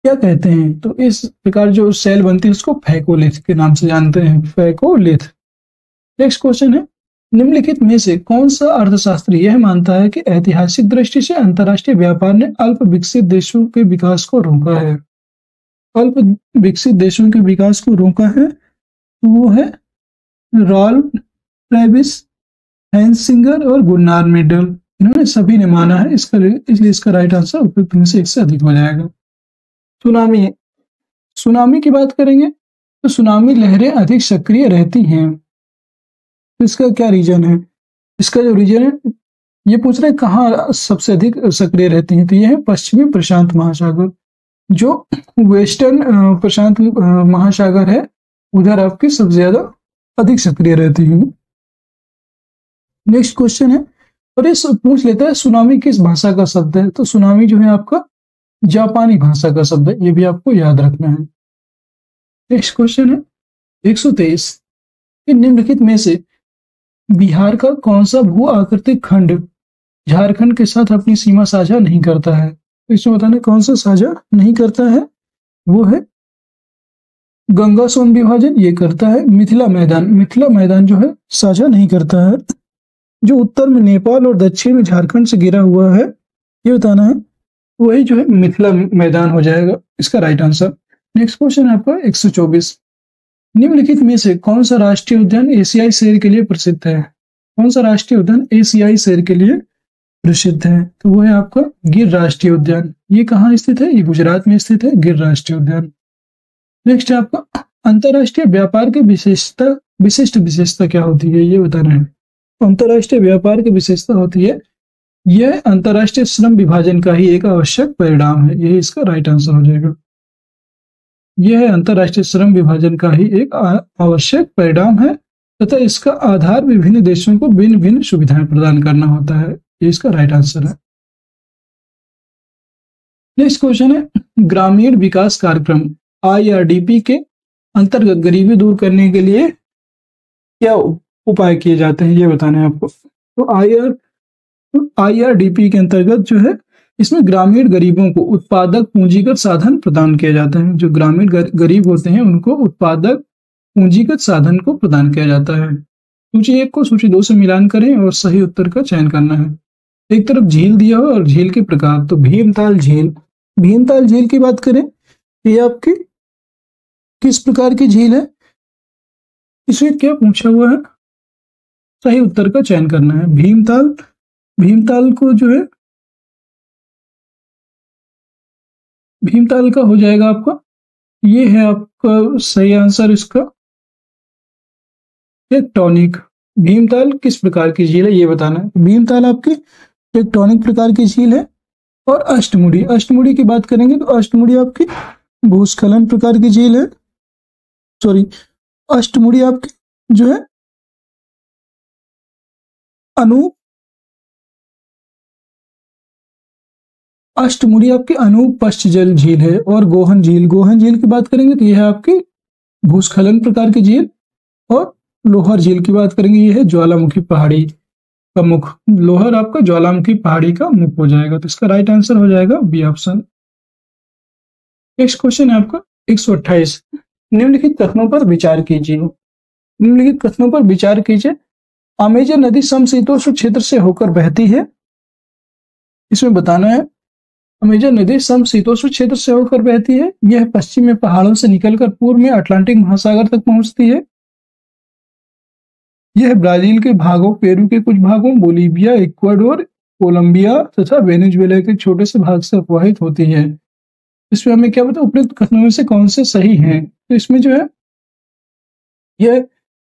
क्या कहते हैं? तो इस प्रकार जो सेल बनती है उसको फैकोलिथ के नाम से जानते हैं, फैकोलिथ। नेक्स्ट क्वेश्चन है, निम्नलिखित में से कौन सा अर्थशास्त्री यह मानता है कि ऐतिहासिक दृष्टि से अंतर्राष्ट्रीय व्यापार ने अल्प विकसित देशों के विकास को रोका है? अल्प विकसित देशों के विकास को रोका है तो वो है रॉल्फ ट्रेविस, हैंसिंगर और गुन्नार मेडल, इन्होंने सभी ने माना है, इसलिए इसका राइट आंसर उपयुक्त में से एक से अधिक हो जाएगा। सुनामी, सुनामी की बात करेंगे तो सुनामी लहरें अधिक सक्रिय रहती हैं, तो इसका क्या रीजन है? इसका जो रीजन है, ये पूछ रहे हैं कहाँ सबसे अधिक सक्रिय रहती हैं, तो ये है पश्चिमी प्रशांत महासागर। जो वेस्टर्न प्रशांत महासागर है उधर आपकी सबसे ज्यादा अधिक सक्रिय रहती है। नेक्स्ट क्वेश्चन है, और ये पूछ लेता है सुनामी किस भाषा का शब्द है? तो सुनामी जो है आपका जापानी भाषा का शब्द है, ये भी आपको याद रखना है। नेक्स्ट क्वेश्चन है 123, निम्नलिखित में से बिहार का कौन सा भू आकृतिक खंड झारखंड के साथ अपनी सीमा साझा नहीं करता है? तो इसमें बताना कौन सा साझा नहीं करता है, वो है गंगा सोन विभाजन, ये करता है। मिथिला मैदान जो है साझा नहीं करता है। जो उत्तर में नेपाल और दक्षिण में झारखंड से घिरा हुआ है, ये बताना है, वही जो है मिथिला मैदान हो जाएगा इसका राइट आंसर। नेक्स्ट क्वेश्चन है आपका 124, निम्नलिखित में से कौन सा राष्ट्रीय उद्यान एशियाई शेर के लिए प्रसिद्ध है? कौन सा राष्ट्रीय उद्यान एशियाई शेर के लिए प्रसिद्ध है? तो वो है आपका गिर राष्ट्रीय उद्यान। ये कहाँ स्थित है? ये गुजरात में स्थित है, गिर राष्ट्रीय उद्यान। नेक्स्ट है आपका अंतरराष्ट्रीय व्यापार की विशिष्ट विशेषता क्या होती है, ये बताना है। अंतरराष्ट्रीय व्यापार की विशेषता होती है, यह अंतरराष्ट्रीय श्रम विभाजन का ही एक आवश्यक परिणाम है, यही इसका राइट आंसर हो जाएगा। यह अंतरराष्ट्रीय श्रम विभाजन का ही एक आवश्यक परिणाम है तथा इसका आधार विभिन्न देशों को भिन्न भिन्न सुविधाएं प्रदान करना होता है, ये इसका राइट आंसर है। नेक्स्ट क्वेश्चन है, ग्रामीण विकास कार्यक्रम IRDP के अंतर्गत गरीबी दूर करने के लिए क्या उपाय किए जाते हैं, ये बताना है आपको। तो IRDP के अंतर्गत जो है, इसमें ग्रामीण गरीबों को उत्पादक पूंजीगत साधन प्रदान किए जाते हैं। जो ग्रामीण गरीब होते हैं उनको उत्पादक पूंजीगत साधन को प्रदान किया जाता है। सूची 1 को सूची 2 से मिलान करें और सही उत्तर का चयन करना है। एक तरफ झील दिया हो और झील के प्रकार, तो भीमताल झील की बात करें, ये आपकी किस प्रकार की झील है, इसमें क्या पूछा हुआ है, सही उत्तर का चयन करना है। भीमताल को जो है, भीमताल का हो जाएगा आपका ये है आपका सही आंसर इसका। टेक्टोनिक। भीमताल किस प्रकार की झील है ये बताना है। भीमताल आपकी टेक्टोनिक प्रकार की झील है। और अष्टमुड़ी, अष्टमुड़ी की बात करेंगे तो अष्टमुड़ी आपकी भूस्खलन प्रकार की झील है। सॉरी, अष्टमुड़ी आपकी जो है अष्टमुड़ी आपकी अनुपस्थ जल झील है। और गोहन झील, गोहन झील की बात करेंगे तो यह है आपकी भूस्खलन प्रकार की झील। और लोहर झील की बात करेंगे, यह है ज्वालामुखी पहाड़ी का मुख। लोहर आपका ज्वालामुखी पहाड़ी का मुख हो जाएगा, तो इसका राइट आंसर हो जाएगा बी ऑप्शन। नेक्स्ट क्वेश्चन है आपका 128। निम्नलिखित कथनों पर विचार कीजिए। निम्नलिखित कथनों पर विचार कीजिए। अमेजन नदी समशीतोष्ण क्षेत्र से होकर बहती है। इसमें बताना है अमेजन नदी समशीतोष्ण क्षेत्र से होकर बहती है। यह पश्चिम में पहाड़ों से निकलकर पूर्व में अटलांटिक महासागर तक पहुंचती है। यह ब्राजील के भागों, पेरू के कुछ भागों, बोलीविया, इक्वाडोर, कोलंबिया तथा वेनेजुएला के छोटे से भाग से प्रवाहित होती है। इसमें हमें क्या बताया, उपयुक्त कथनों में से कौन से सही हैं। तो इसमें जो है यह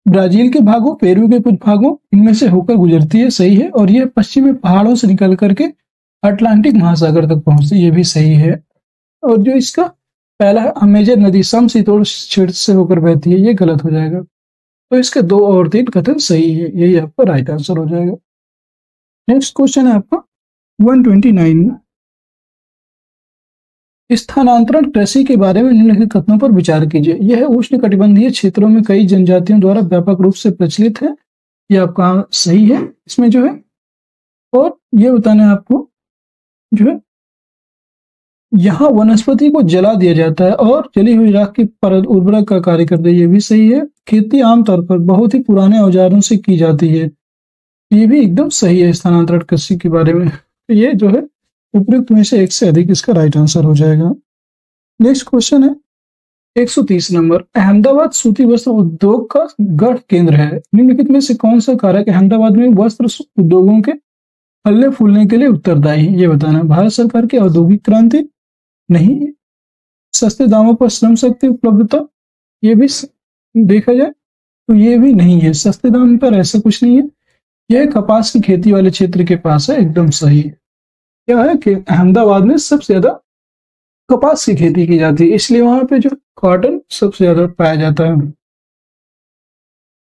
ब्राजील के भागों, पेरू के कुछ भागों, इनमें से होकर गुजरती है, सही है। और यह पश्चिम में पहाड़ों से निकल करके अटलांटिक महासागर तक पहुंचती है, ये भी सही है। और जो इसका पहला है अमेजन नदी समशीतोष्ण क्षेत्र से होकर बहती है, ये गलत हो जाएगा। तो इसके 2 और 3 कथन सही है, यही आपका राइट आंसर हो जाएगा। नेक्स्ट क्वेश्चन है आपका 129। स्थानांतरण कृषि के बारे में निम्नलिखित कथनों पर विचार कीजिए। यह उष्णकटिबंधीय क्षेत्रों में कई जनजातियों द्वारा व्यापक रूप से प्रचलित है, यह आपका सही है इसमें जो है। और यह बताना है आपको जो है यहाँ वनस्पति को जला दिया जाता है और जली हुई राख की परत उर्वरक का कार्य करती है, ये भी सही है। खेती आमतौर पर बहुत ही पुराने औजारों से की जाती है, ये भी एकदम सही है स्थानांतरण कृषि के बारे में। तो ये जो है उपयुक्त में से 1 से अधिक इसका राइट आंसर हो जाएगा। नेक्स्ट क्वेश्चन है 130 नंबर। अहमदाबाद सूती वस्त्र उद्योग का गढ़ केंद्र है। निम्नलिखित में से कौन सा कारक अहमदाबाद में वस्त्र उद्योगों के फलने फूलने के लिए उत्तरदायी है, ये बताना है। भारत सरकार की औद्योगिक क्रांति, नहीं। सस्ते दामों पर श्रम शक्ति उपलब्धता, ये भी देखा जाए तो ये भी नहीं है। सस्ते दाम पर ऐसा कुछ नहीं है। यह कपास की खेती वाले क्षेत्र के पास है, एकदम सही। क्या है कि अहमदाबाद में सबसे ज्यादा कपास की खेती की जाती है, इसलिए वहां पे जो कॉटन सबसे ज्यादा पाया जाता है।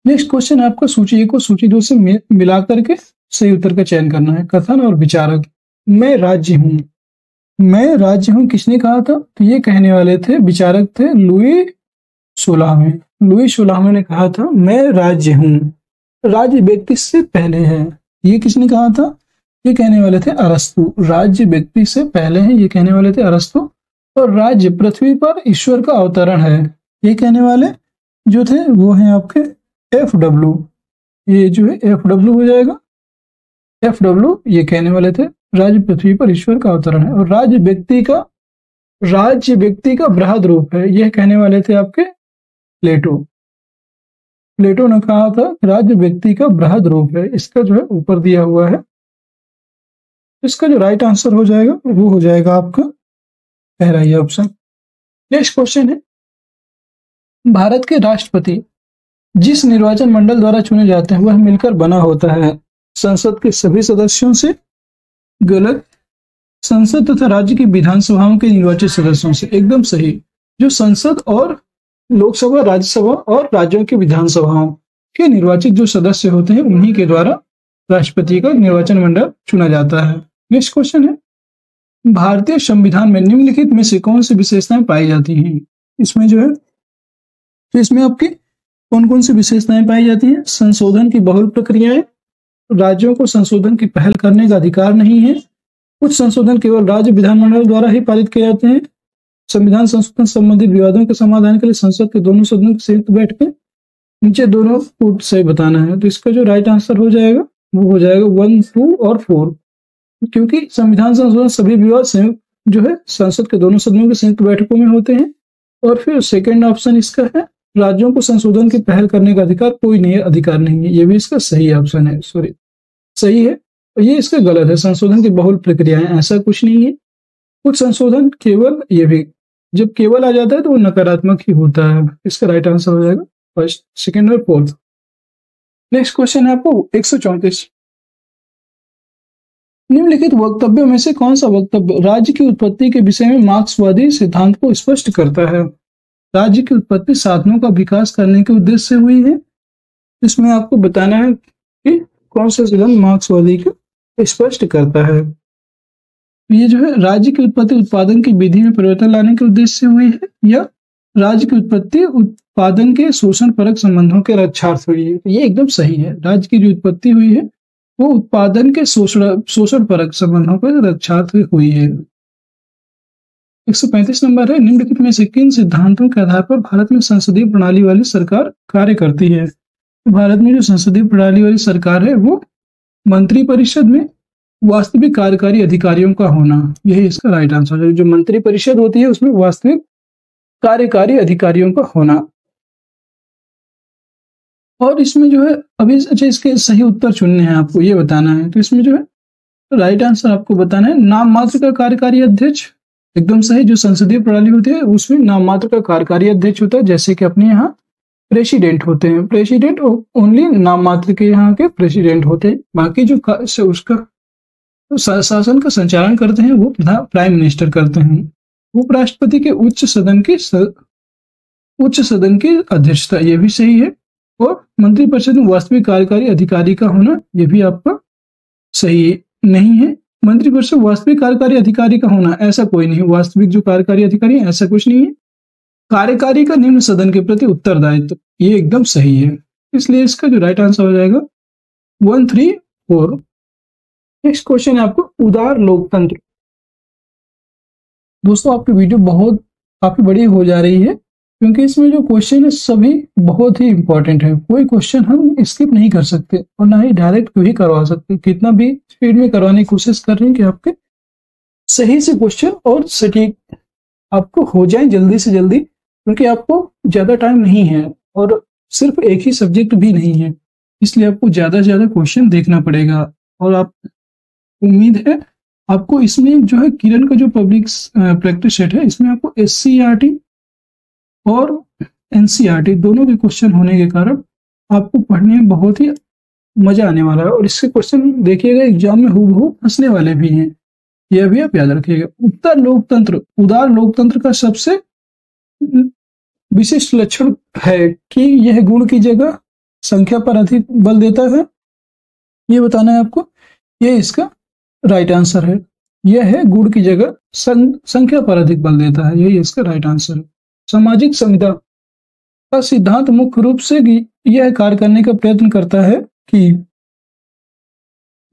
नेक्स्ट क्वेश्चन आपका सूची 1 को सूची 2 से मिला करके सही उत्तर का चयन करना है। कथन और विचारक। मैं राज्य हूं, मैं राज्य हूं किसने कहा था, तो ये कहने वाले थे, विचारक थे लुई 16वें। लुई 16वें ने कहा था मैं राज्य हूं। राज्य व्यक्ति से पहले है, ये किसने कहा था, ये कहने वाले थे अरस्तु। राज्य व्यक्ति से पहले है, ये कहने वाले थे अरस्तु। और राज्य पृथ्वी पर ईश्वर का अवतरण है, ये कहने वाले जो थे वो हैं आपके FW। ये जो है FW हो जाएगा। FW ये कहने वाले थे राज्य पृथ्वी पर ईश्वर का अवतरण है। और राज्य व्यक्ति का बृहद रूप है, यह कहने वाले थे आपके प्लेटो। प्लेटो ने कहा था राज्य व्यक्ति का बृहद रूप है, इसका जो है ऊपर दिया हुआ है। इसका जो राइट आंसर हो जाएगा वो हो जाएगा आपका पहला ही ऑप्शन। नेक्स्ट क्वेश्चन है भारत के राष्ट्रपति जिस निर्वाचन मंडल द्वारा चुने जाते हैं वह मिलकर बना होता है संसद के सभी सदस्यों से, गलत। संसद तथा राज्य की विधानसभाओं के निर्वाचित सदस्यों से, एकदम सही। जो संसद और लोकसभा, राज्यसभा और राज्यों की विधानसभाओं के निर्वाचित जो सदस्य होते हैं उन्हीं के द्वारा राष्ट्रपति का निर्वाचन मंडल चुना जाता है। नेक्स्ट क्वेश्चन है भारतीय संविधान में निम्नलिखित में से कौन सी विशेषताएं पाई जाती हैं। इसमें जो है तो इसमें आपकी कौन कौन सी विशेषताएं पाई जाती हैं। संशोधन की बहुल प्रक्रियाएं, राज्यों को संशोधन की पहल करने का अधिकार नहीं है, कुछ संशोधन केवल राज्य विधानमंडल द्वारा ही पारित किए जाते हैं, संविधान संशोधन संबंधी विवादों के समाधान के लिए संसद के दोनों सदनों की संयुक्त बैठकें, नीचे दोनों को सही बताना है। तो इसका जो राइट आंसर हो जाएगा वो हो जाएगा 1, 2 और 4, क्योंकि संविधान संशोधन सभी विवाद संयुक्त जो है संसद के दोनों सदनों की संयुक्त बैठकों में होते हैं। और फिर सेकेंड ऑप्शन इसका है राज्यों को संशोधन की पहल करने का अधिकार कोई नहीं है, अधिकार नहीं है, ये भी इसका सही ऑप्शन है, सॉरी सही है। और ये इसका गलत है, संशोधन की बहुल प्रक्रियाएं ऐसा कुछ नहीं है। कुछ संशोधन केवल ये भी जब केवल आ जाता है तो वो नकारात्मक ही होता है। इसका राइट आंसर हो जाएगा फर्स्ट, सेकेंड और फोर्थ। नेक्स्ट क्वेश्चन है आपको 134। निम्नलिखित वक्तव्यों में से कौन सा वक्तव्य राज्य की उत्पत्ति के विषय में मार्क्सवादी सिद्धांत को स्पष्ट करता है? राज्य की उत्पत्ति साधनों का विकास करने के उद्देश्य से हुई है। इसमें आपको बताना है कि कौन सा सिद्धांत मार्क्सवादी को स्पष्ट करता है। ये जो है राज्य की उत्पत्ति उत्पादन की विधि में परिवर्तन लाने के उद्देश्य से हुई है, या राज्य की उत्पत्ति उत्पादन के शोषण परक संबंधों के रक्षार्थ हुई है। ये एकदम सही है। राज्य की जो उत्पत्ति हुई है वो उत्पादन के शोषण परक संबंधों के रक्षार्थ हुई है। 135 नंबर है, निम्नलिखित में से किन सिद्धांतों के आधार पर भारत में संसदीय प्रणाली वाली सरकार कार्य करती है? भारत में जो संसदीय प्रणाली वाली सरकार है वो मंत्रिपरिषद में वास्तविक कार्यकारी अधिकारियों का होना, यही इसका राइट आंसर है। जो मंत्री परिषद होती है उसमें वास्तविक कार्यकारी अधिकारियों का होना। और इसमें जो है अभी अच्छा इसके सही उत्तर चुनने हैं, आपको ये बताना है। तो इसमें जो है राइट आंसर आपको बताना है नाम मात्र का कार्यकारी अध्यक्ष, एकदम सही। जो संसदीय प्रणाली होती है उसमें नाम मात्र का कार्यकारी अध्यक्ष होता है, जैसे कि अपने यहाँ प्रेसिडेंट होते हैं। प्रेसिडेंट ओनली नाम मात्र के यहाँ के प्रेसिडेंट होते हैं, बाकी जो उसका शासन का संचालन करते हैं वो प्राइम मिनिस्टर करते हैं। उपराष्ट्रपति के उच्च सदन की अध्यक्षता, ये भी सही है। और मंत्रिपरिषद में वास्तविक कार्यकारी अधिकारी का होना, ये भी आपका सही नहीं है। मंत्रिपरिषद वास्तविक कार्यकारी अधिकारी का होना ऐसा कोई नहीं, वास्तविक जो कार्यकारी अधिकारी है ऐसा कुछ नहीं है। कार्यकारी का निम्न सदन के प्रति उत्तरदायित्व, ये एकदम सही है। इसलिए इसका जो राइट आंसर हो जाएगा 1, 3, 4। नेक्स्ट क्वेश्चन है आपको उदार लोकतंत्र। दोस्तों आपकी वीडियो काफी बड़ी हो जा रही है, क्योंकि इसमें जो क्वेश्चन है सभी बहुत ही इंपॉर्टेंट है। कोई क्वेश्चन हम स्किप नहीं कर सकते और ना ही डायरेक्ट भी करवा सकते। कितना भी स्पीड में करवाने की कोशिश कर रहे हैं कि आपके सही से क्वेश्चन और सटीक आपको हो जाए जल्दी से जल्दी, क्योंकि आपको ज्यादा टाइम नहीं है और सिर्फ एक ही सब्जेक्ट भी नहीं है, इसलिए आपको ज्यादा से ज्यादा क्वेश्चन देखना पड़ेगा। और आप उम्मीद है आपको इसमें जो है किरण का जो पब्लिक प्रैक्टिस सेट है इसमें आपको SCERT और NCERT दोनों के क्वेश्चन होने के कारण आपको पढ़ने में बहुत ही मजा आने वाला है। और इसके क्वेश्चन देखिएगा एग्जाम में हूबहू फंसने वाले भी हैं, यह भी आप याद रखिएगा। उदार लोकतंत्र का सबसे विशिष्ट लक्षण है कि यह गुण की जगह संख्या पर अधिक बल देता है, ये बताना है आपको। यह इसका राइट आंसर है। यह है गुण की जगह संख्या पर अधिक बल देता है, यही इसका राइट आंसर है। सामाजिक संविदा का सिद्धांत मुख्य रूप से यह कार्य करने का प्रयत्न करता है कि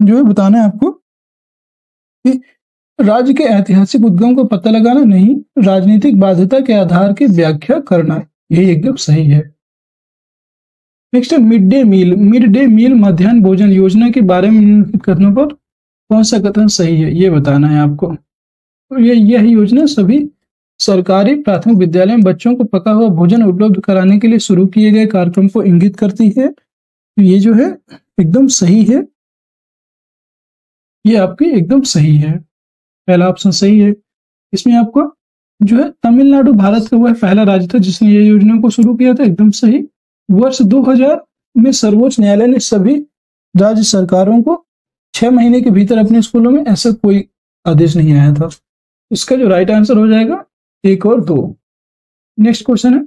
जो है बताना है आपको कि राज्य के ऐतिहासिक उद्गम का पता लगाना नहीं, राजनीतिक बाध्यता के आधार की व्याख्या करना, यही एकदम सही है। नेक्स्ट है मिड डे मील मध्याह्न भोजन योजना के बारे में निम्नलिखित कथनों पर कौन सा कथन सही है, ये बताना है आपको। तो यह योजना सभी सरकारी प्राथमिक विद्यालय में बच्चों को पका हुआ भोजन उपलब्ध कराने के लिए शुरू किए गए कार्यक्रम को इंगित करती है। तो ये जो है एकदम सही है, ये आपकी एकदम सही है, पहला ऑप्शन सही है। इसमें आपको जो है तमिलनाडु भारत का वह पहला राज्य था जिसने ये योजना को शुरू किया था, एकदम सही। वर्ष 2000 में सर्वोच्च न्यायालय ने सभी राज्य सरकारों को 6 महीने के भीतर अपने स्कूलों में ऐसा कोई आदेश नहीं आया था। इसका जो राइट आंसर हो जाएगा 1 और 2। नेक्स्ट क्वेश्चन है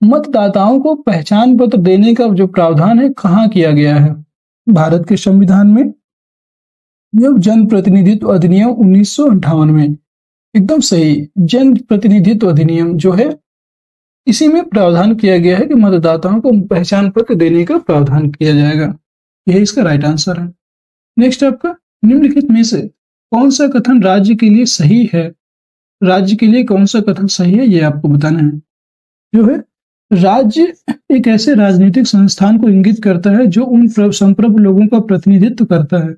मतदाताओं को पहचान पत्र देने का जो प्रावधान है कहाँ किया गया है? भारत के संविधान में, यह जन प्रतिनिधित्व अधिनियम 1958 में, एकदम सही। जन प्रतिनिधित्व अधिनियम जो है इसी में प्रावधान किया गया है कि मतदाताओं को पहचान पत्र देने का प्रावधान किया जाएगा, यही इसका राइट आंसर है। नेक्स्ट आपका निम्नलिखित में से कौन सा कथन राज्य के लिए सही है? राज्य के लिए कौन सा कथन सही है ये आपको बताना है। जो है राज्य एक ऐसे राजनीतिक संस्थान को इंगित करता है जो उन संप्रभु लोगों का प्रतिनिधित्व करता है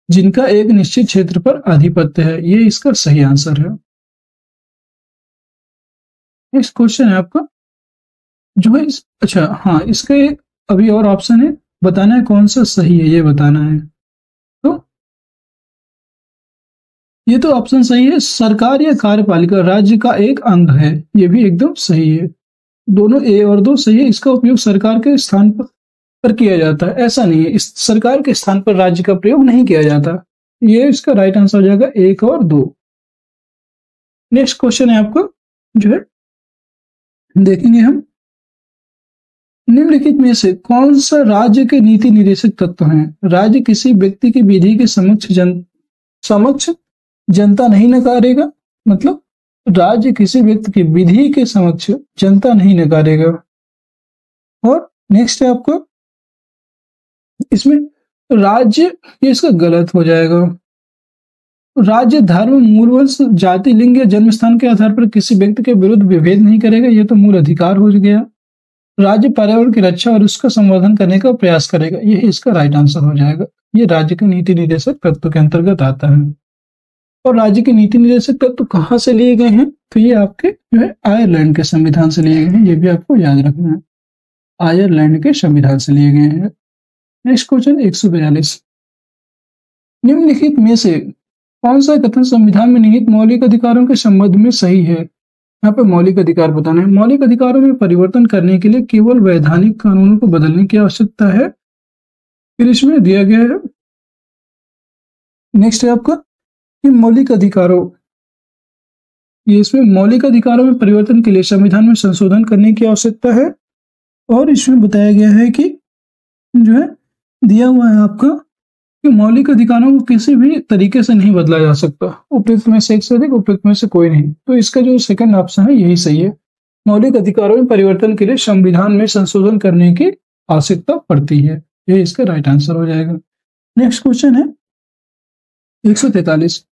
जिनका एक निश्चित क्षेत्र पर आधिपत्य है, ये इसका सही आंसर है। नेक्स्ट क्वेश्चन है आपका जो है अच्छा हाँ, इसके अभी और ऑप्शन है, बताना है कौन सा सही है, ये बताना है। तो ये तो ऑप्शन सही है, सरकार या कार्यपालिका राज्य का एक अंग है, ये भी एकदम सही है। दोनों ए और दो सही है। इसका उपयोग सरकार के स्थान पर किया जाता है, ऐसा नहीं है, इस सरकार के स्थान पर राज्य का प्रयोग नहीं किया जाता। ये इसका राइट आंसर हो जाएगा एक और दो। नेक्स्ट क्वेश्चन है आपको जो है देखेंगे हम, निम्नलिखित में से कौन सा राज्य के नीति निर्देशक तत्व हैं? राज्य किसी व्यक्ति की विधि के समक्ष जनता नहीं नकारेगा, मतलब राज्य किसी व्यक्ति की विधि के समक्ष जनता नहीं नकारेगा। और नेक्स्ट है आपको इसमें राज्य, ये इसका गलत हो जाएगा। राज्य धर्म, मूल वंश, जाति, लिंग या जन्म स्थान के आधार पर किसी व्यक्ति के विरुद्ध विभेद नहीं करेगा, ये तो मूल अधिकार हो गया। राज्य पर्यावरण की रक्षा और उसका संवर्धन करने का प्रयास करेगा, यही इसका राइट आंसर हो जाएगा। ये राज्य के नीति निर्देशक तत्व के अंतर्गत आता है। और राज्य के नीति निर्देशक तत्व कहाँ से लिए गए हैं? तो ये आपके जो है आयरलैंड के संविधान से लिए गए हैं, ये भी आपको याद रखना है, आयरलैंड के संविधान से लिए गए हैं। नेक्स्ट क्वेश्चन 142, निम्नलिखित में से कौन सा कथन संविधान में निहित मौलिक अधिकारों के संबंध में सही है? यहाँ पे मौलिक अधिकार बताना है। मौलिक अधिकारों में परिवर्तन करने के लिए केवल वैधानिक कानूनों को बदलने की आवश्यकता है। फिर इसमें दिया गया है, नेक्स्ट है आपका कि मौलिक अधिकारों, ये इसमें मौलिक अधिकारों में परिवर्तन के लिए संविधान में संशोधन करने की आवश्यकता है। और इसमें बताया गया है कि जो है दिया हुआ है आपका कि मौलिक अधिकारों को किसी भी तरीके से नहीं बदला जा सकता, उपयुक्त में से एक से अधिक, उपयुक्त में से कोई नहीं। तो इसका जो सेकंड ऑप्शन है यही सही है, मौलिक अधिकारों में परिवर्तन के लिए संविधान में संशोधन करने की आवश्यकता पड़ती है, ये इसका राइट आंसर हो जाएगा। नेक्स्ट क्वेश्चन है 143,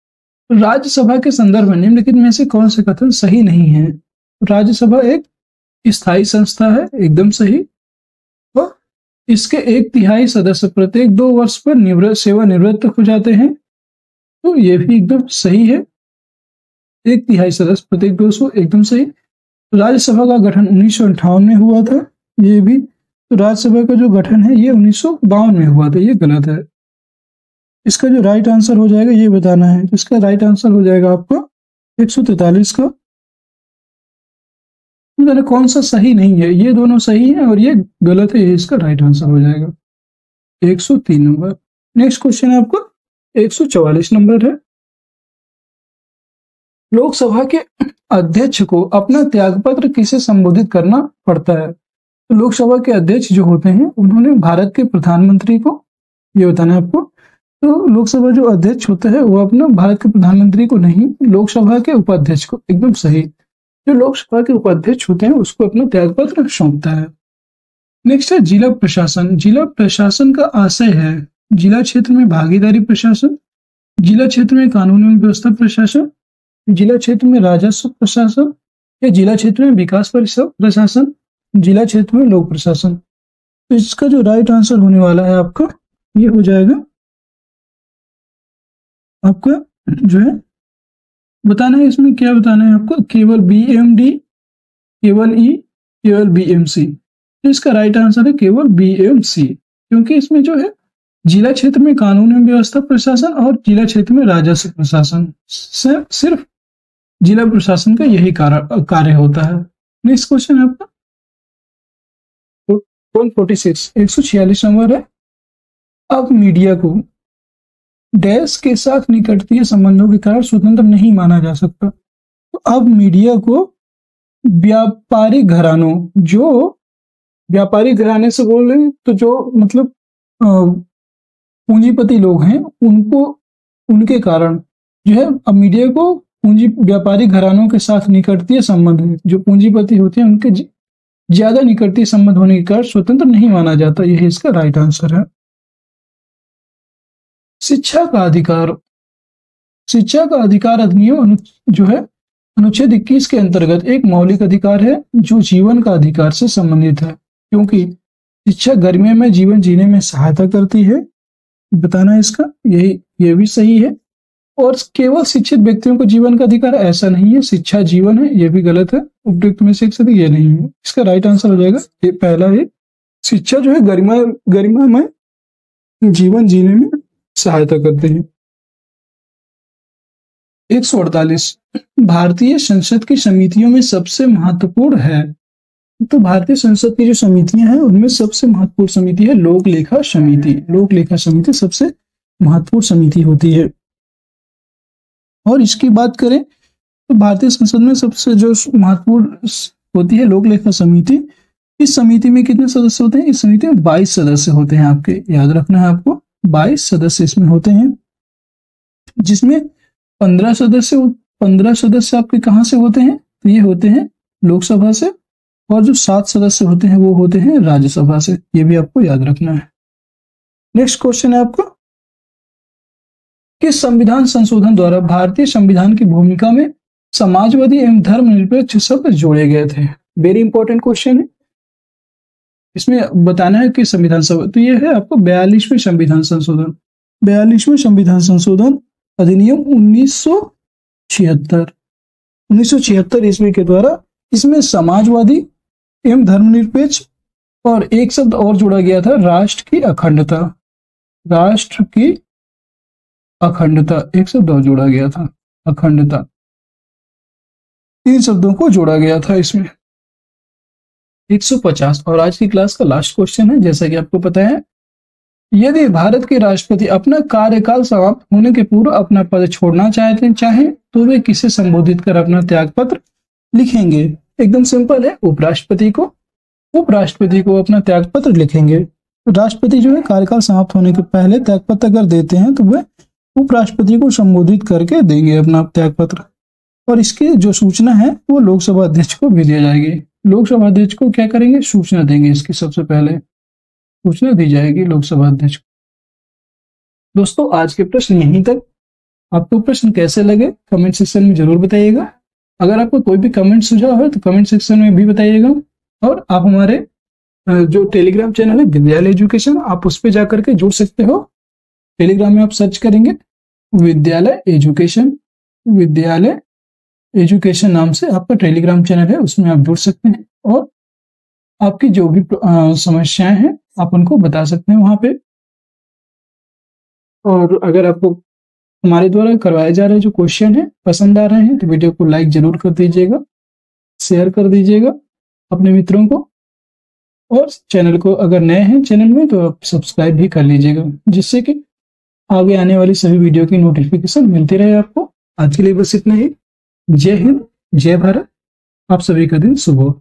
राज्यसभा के संदर्भ में निम्नलिखित में से कौन से कथन सही नहीं है? राज्यसभा एक स्थायी संस्था है, एकदम सही। और इसके 1/3 सदस्य प्रत्येक 2 वर्ष पर सेवानिवृत्त हो जाते हैं, तो ये भी एकदम सही है। 1/3 सदस्य प्रत्येक 200, एकदम सही। राज्यसभा का गठन 1958 में हुआ था, ये भी। तो राज्यसभा का जो गठन है ये 1952 में हुआ था, ये गलत है। इसका जो राइट आंसर हो जाएगा ये बताना है। तो इसका राइट आंसर हो जाएगा आपका 143 का। कौन सा सही नहीं है? ये दोनों सही है और ये गलत है, ये इसका राइट आंसर हो जाएगा 103 नंबर। नेक्स्ट क्वेश्चन है आपको 144 नंबर है, लोकसभा के अध्यक्ष को अपना त्यागपत्र किसे संबोधित करना पड़ता है? तो लोकसभा के अध्यक्ष जो होते हैं उन्होंने भारत के प्रधानमंत्री को, ये बताना है आपको। तो लोकसभा जो अध्यक्ष होता है वो अपना भारत के प्रधानमंत्री को नहीं, लोकसभा के उपाध्यक्ष को, एकदम सही। जो लोकसभा के उपाध्यक्ष होते हैं उसको अपना त्यागपत्र सौंपता है। नेक्स्ट है जिला प्रशासन। जिला प्रशासन का आशय है जिला क्षेत्र में भागीदारी प्रशासन, जिला क्षेत्र में कानून एवं व्यवस्था प्रशासन, जिला क्षेत्र में राजस्व प्रशासन, या जिला क्षेत्र में विकास प्रशासन, जिला क्षेत्र में लोक प्रशासन। तो इसका जो राइट आंसर होने वाला है आपका ये हो जाएगा, आपका जो है बताना है, इसमें क्या बताना है आपको, केवल BMD, केवल E, केवल BMC। तो इसका राइट आंसर है केवल BMC, क्योंकि इसमें जो है जिला क्षेत्र में कानून एवं व्यवस्था प्रशासन और जिला क्षेत्र में राजस्व प्रशासन, सिर्फ जिला प्रशासन का यही कार्य होता है। नेक्स्ट क्वेश्चन है आपका 146, 146 नंबर है, अब मीडिया को डैश के साथ निकटतम संबंधों के कारण स्वतंत्र नहीं माना जा सकता। तो अब मीडिया को व्यापारिक घरानों, जो व्यापारिक घराने से बोल रहे हैं तो जो मतलब पूंजीपति लोग हैं उनको, उनके कारण जो है अब मीडिया को व्यापारिक घरानों के साथ निकटतम संबंध, जो पूंजीपति होते हैं उनके ज्यादा निकटतम संबंध होने के कारण स्वतंत्र नहीं माना जाता, यही इसका राइट आंसर है। शिक्षा का अधिकार, शिक्षा का अधिकार अधिनियम जो है अनुच्छेद 21 के अंतर्गत एक मौलिक अधिकार है जो जीवन का अधिकार से संबंधित है, क्योंकि शिक्षा गर्मियों जीवन जीने में सहायता करती है, बताना है इसका, ये भी सही है। और केवल शिक्षित व्यक्तियों को जीवन का अधिकार, ऐसा नहीं है, शिक्षा जीवन है, ये भी गलत है, उपयुक्त में से एक सदी ये नहीं है। इसका राइट आंसर हो जाएगा ये पहला है, शिक्षा जो है गरिमा में जीवन जीने में सहायता करते हैं। 148 भारतीय संसद की समितियों में सबसे महत्वपूर्ण है। तो भारतीय संसद की जो समितियां हैं उनमें सबसे महत्वपूर्ण समिति है लोक लेखा समिति। लोक लेखा समिति सबसे महत्वपूर्ण समिति होती है। और इसकी बात करें तो भारतीय संसद में सबसे जो महत्वपूर्ण होती है लोक लेखा समिति। इस समिति में कितने सदस्य होते हैं? इस समिति में 22 सदस्य होते हैं। आपके याद रखना है, आपको 22 सदस्य इसमें होते हैं, जिसमें 15 सदस्य आपके कहाँ से होते हैं? तो ये होते हैं लोकसभा से, और जो 7 सदस्य होते हैं वो होते हैं राज्यसभा से। ये भी आपको याद रखना है। नेक्स्ट क्वेश्चन है आपका, किस संविधान संशोधन द्वारा भारतीय संविधान की भूमिका में समाजवादी एवं धर्मनिरपेक्ष शब्द जोड़े गए थे? वेरी इंपॉर्टेंट क्वेश्चन है। इसमें बताना है कि संविधान सभा, तो ये है आपको 42वें संविधान संशोधन। 42वें संविधान संशोधन अधिनियम 1976 ईस्वी के द्वारा इसमें समाजवादी एवं धर्मनिरपेक्ष और एक शब्द और जोड़ा गया था, राष्ट्र की अखंडता। राष्ट्र की अखंडता एक शब्द और जोड़ा गया था, अखंडता। 3 शब्दों को जोड़ा गया था इसमें। 150 और आज की क्लास का लास्ट क्वेश्चन है। जैसा कि आपको पता है, यदि भारत के राष्ट्रपति अपना कार्यकाल समाप्त होने के पूर्व अपना पद छोड़ना चाहे तो वे किसे संबोधित कर अपना त्यागपत्र लिखेंगे? एकदम सिंपल है, उपराष्ट्रपति को अपना त्यागपत्र लिखेंगे। राष्ट्रपति जो है कार्यकाल समाप्त होने के पहले त्यागपत्र अगर देते हैं तो वे उपराष्ट्रपति को संबोधित करके देंगे अपना त्यागपत्र। और इसकी जो सूचना है वो लोकसभा अध्यक्ष को भी दी जाएगी। लोकसभा अध्यक्ष को क्या करेंगे? सूचना देंगे। इसकी सबसे पहले सूचना दी जाएगी लोकसभा अध्यक्ष को। दोस्तों, आज के प्रश्न यहीं तक। आपको प्रश्न कैसे लगे कमेंट सेक्शन में जरूर बताइएगा। अगर आपको कोई भी कमेंट सुझाव है तो कमेंट सेक्शन में भी बताइएगा। और आप हमारे जो टेलीग्राम चैनल है विद्यालय एजुकेशन, आप उस पर जाकर के जुड़ सकते हो। टेलीग्राम में आप सर्च करेंगे विद्यालय एजुकेशन नाम से आपका टेलीग्राम चैनल है, उसमें आप जुड़ सकते हैं और आपकी जो भी समस्याएं हैं आप उनको बता सकते हैं वहां पे। और अगर आपको हमारे द्वारा करवाए जा रहे जो क्वेश्चन है पसंद आ रहे हैं तो वीडियो को लाइक जरूर कर दीजिएगा, शेयर कर दीजिएगा अपने मित्रों को, और चैनल को अगर नए हैं चैनल में तो आप सब्सक्राइब भी कर लीजिएगा, जिससे कि आगे आने वाली सभी वीडियो की नोटिफिकेशन मिलती रहे आपको। आज के लिए बस इतना ही। जय हिंद, जय भारत। आप सभी का दिन शुभ हो।